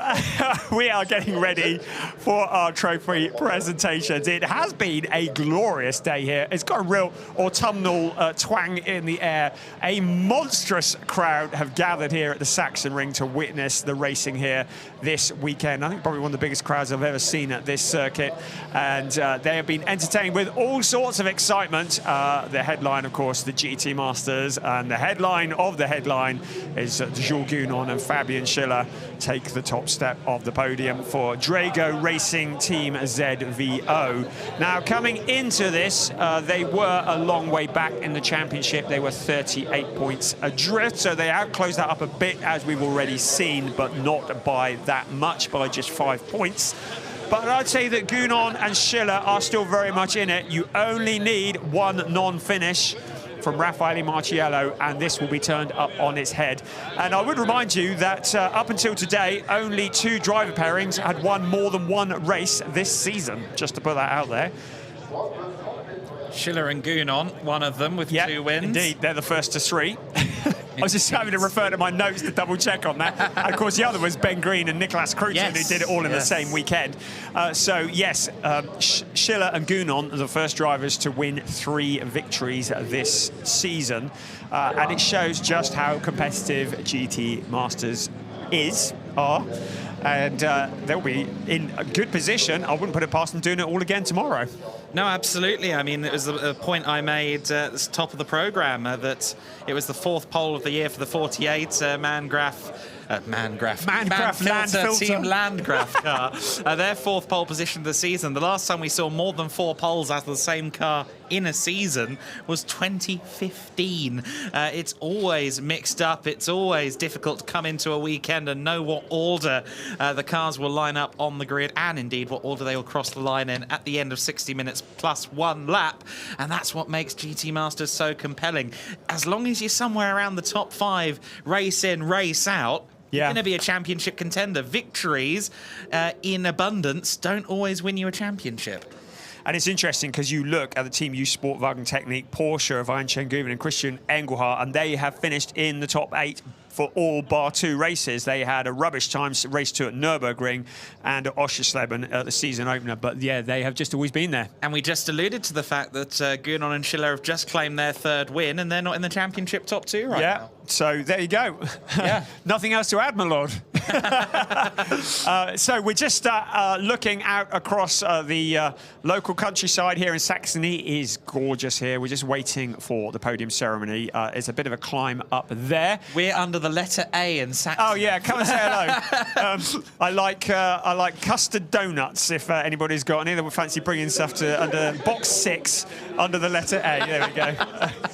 we are getting ready for our trophy presentations. It has been a glorious day here. It's got a real autumnal twang in the air. A monstrous crowd have gathered here at the Sachsenring to witness the racing here this weekend. I think probably one of the biggest crowds I've ever seen at this circuit, and they have been entertained with all sorts of excitement. The headline, of course, the GT Masters, and the headline of the headline is Jules Gounon and Fabian Schiller take the top step of the podium for Drago Racing Team ZVO. Now, coming into this, they were a long way back in the championship. They were 38 points adrift, so they outclosed that up a bit, as we've already seen, but not by that much, by just 5 points. But I'd say that Gounon and Schiller are still very much in it. You only need one non-finish from Raffaele Marciello, and this will be turned up on its head. And I would remind you that up until today, only 2 driver pairings had won more than one race this season, just to put that out there. Schiller and Gounon, one of them with 2 wins. Indeed, they're the first to 3. I was just having to refer to my notes to double check on that. And of course, the other was Ben Green and Nicolas Crutzen, who did it all in the same weekend. So yes, Schiller and Gounon are the first drivers to win 3 victories this season. And it shows just how competitive GT Masters are. And they'll be in a good position. I wouldn't put it past them doing it all again tomorrow. No, absolutely. I mean, it was a point I made at the top of the programme that it was the 4th pole of the year for the 48 Manfilter Team Landgraf car. Their 4th pole position of the season. The last time we saw more than 4 poles out of the same car in a season was 2015. It's always mixed up. It's always difficult to come into a weekend and know what order the cars will line up on the grid, and indeed what order they will cross the line in at the end of 60 minutes plus 1 lap. And that's what makes GT Masters so compelling. As long as you're somewhere around the top 5, race in, race out, you're going to be a championship contender. Victories in abundance don't always win you a championship. And it's interesting because you look at the Team U Sportwagen Technique, Porsche, Ryan Schenguven and Christian Engelhardt, and they have finished in the top 8 for all bar 2 races. They had a rubbish time race 2 at Nürburgring and at Oschersleben at the season opener. But yeah, they have just always been there. And we just alluded to the fact that Gounon and Schiller have just claimed their 3rd win, and they're not in the championship top 2 right now. So there you go. Yeah. Nothing else to add, my lord. So we're just looking out across the local countryside here in Saxony. It is gorgeous here. We're just waiting for the podium ceremony. It's a bit of a climb up there. We're under the letter A in Saxony. Oh yeah, come and say hello. I like custard donuts. If anybody's got any, that would fancy bringing stuff to under box 6 under the letter A. There we go.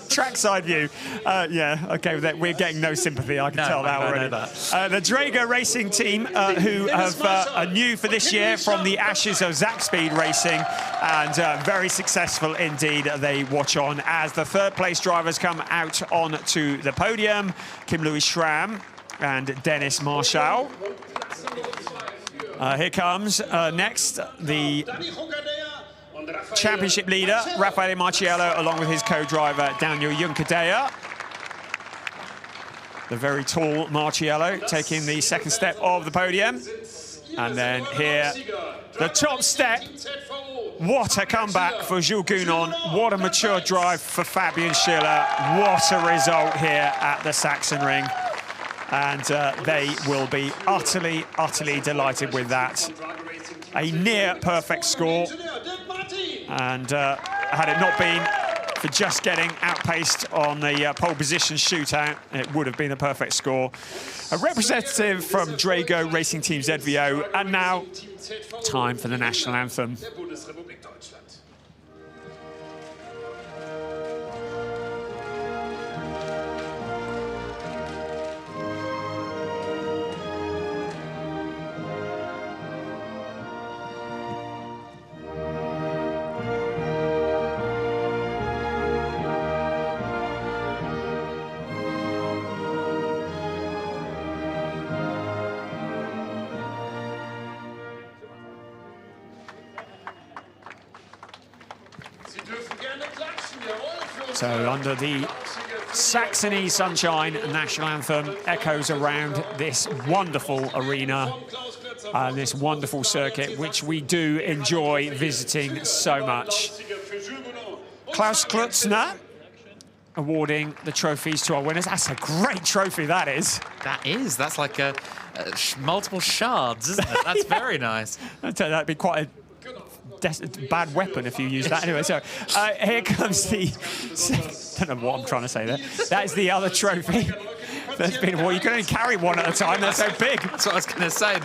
Trackside view. Yeah, okay. We're getting no sympathy. I can tell that already. The Drago Racing team, who are new for this year from the ashes of Zach Speed Racing, and very successful indeed. They watch on as the 3rd place drivers come out onto the podium. Kim Louis Schramm and Dennis Marshall. Here comes next the championship leader, Raffaele Marciello, along with his co-driver, Daniel Junkadea. The very tall Marciello taking the 2nd step of the podium. And then here, the top step. What a comeback for Jules Gounon. What a mature drive for Fabian Schiller. What a result here at the Sachsenring. And they will be utterly, utterly delighted with that. A near perfect score. And had it not been for just getting outpaced on the pole position shootout, it would have been a perfect score. A representative from Drago Racing Team ZVO, and now time for the national anthem. So under the Saxony sunshine, national anthem echoes around this wonderful arena and this wonderful circuit, which we do enjoy visiting so much. Klaus Klutzner awarding the trophies to our winners. That's a great trophy, that is. That is. That's like a multiple shards, isn't it? That's very nice. I'd say that'd be quite a bad weapon if you use that. Anyway, so here comes the... I don't know what I'm trying to say there. That is the other trophy. That's been, well, you can only carry one at a time. They're so big. That's what I was going to say.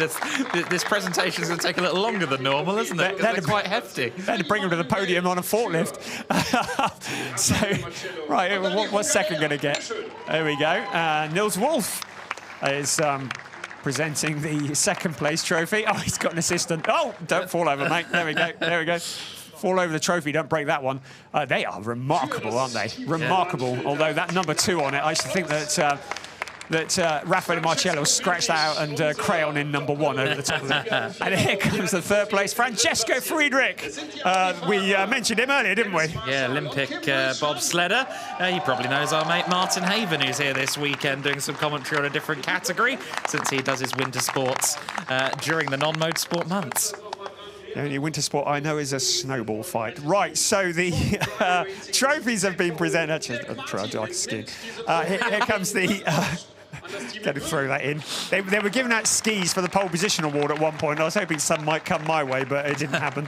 This presentation is going to take a little longer than normal, isn't it? They're quite hefty. They had to bring them to the podium on a forklift. So, right, what's second going to get? There we go. Nils Wolf is presenting the 2nd place trophy. Oh, he's got an assistant. Oh, don't fall over, mate. There we go. There we go. Fall over the trophy, don't break that one. They are remarkable, aren't they? Remarkable. Although that number 2 on it, I used to think that that Raffaele Marciello scratched out and crayon in number 1 over the top of it. And here comes the third place, Francesco Friedrich. We mentioned him earlier, didn't we? Yeah, Olympic bobsledder. He probably knows our mate Martin Haven, who's here this weekend doing some commentary on a different category since he does his winter sports during the non-motorsport months. The only winter sport I know is a snowball fight. Right, so the trophies have been presented. Actually, I'm trying to like skiing. Here comes the... Got to throw that in. They were giving out skis for the pole position award at one point. I was hoping some might come my way, but it didn't happen.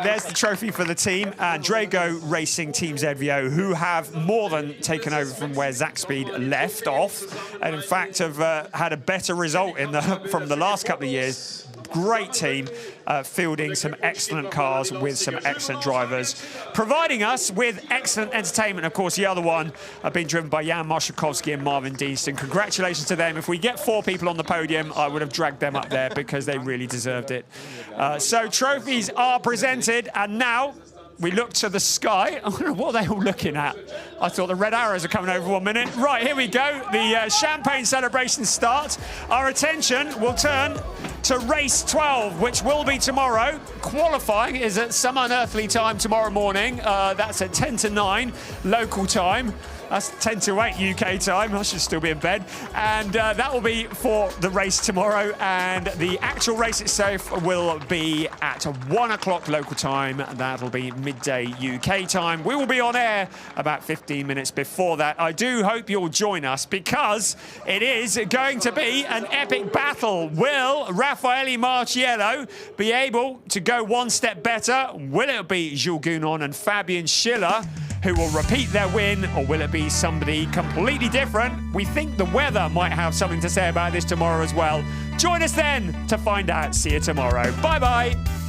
There's the trophy for the team. Drago Racing Team Zevio, who have more than taken over from where Zach Speed left off, and in fact have had a better result from the last couple of years. Great team, fielding some excellent cars with some excellent drivers, providing us with excellent entertainment. Of course, the other one being driven by Jan Marszalkowski and Marvin Deaston. Congratulations to them. If we get 4 people on the podium, I would have dragged them up there because they really deserved it. So trophies are presented, and now we look to the sky. I don't know what they're all looking at. I thought the red arrows are coming over 1 minute. Right, here we go. The champagne celebrations start. Our attention will turn to race 12, which will be tomorrow. Qualifying is at some unearthly time tomorrow morning. That's at 10 to 9 local time. That's 10 to 8 UK time. I should still be in bed. And that will be for the race tomorrow. And the actual race itself will be at 1 o'clock local time. That'll be midday UK time. We will be on air about 15 minutes before that. I do hope you'll join us because it is going to be an epic battle. Will Raffaele Marciello be able to go one step better? Will it be Jules Gounon and Fabian Schiller who will repeat their win, or will it be somebody completely different? We think the weather might have something to say about this tomorrow as well. Join us then to find out. See you tomorrow. Bye-bye.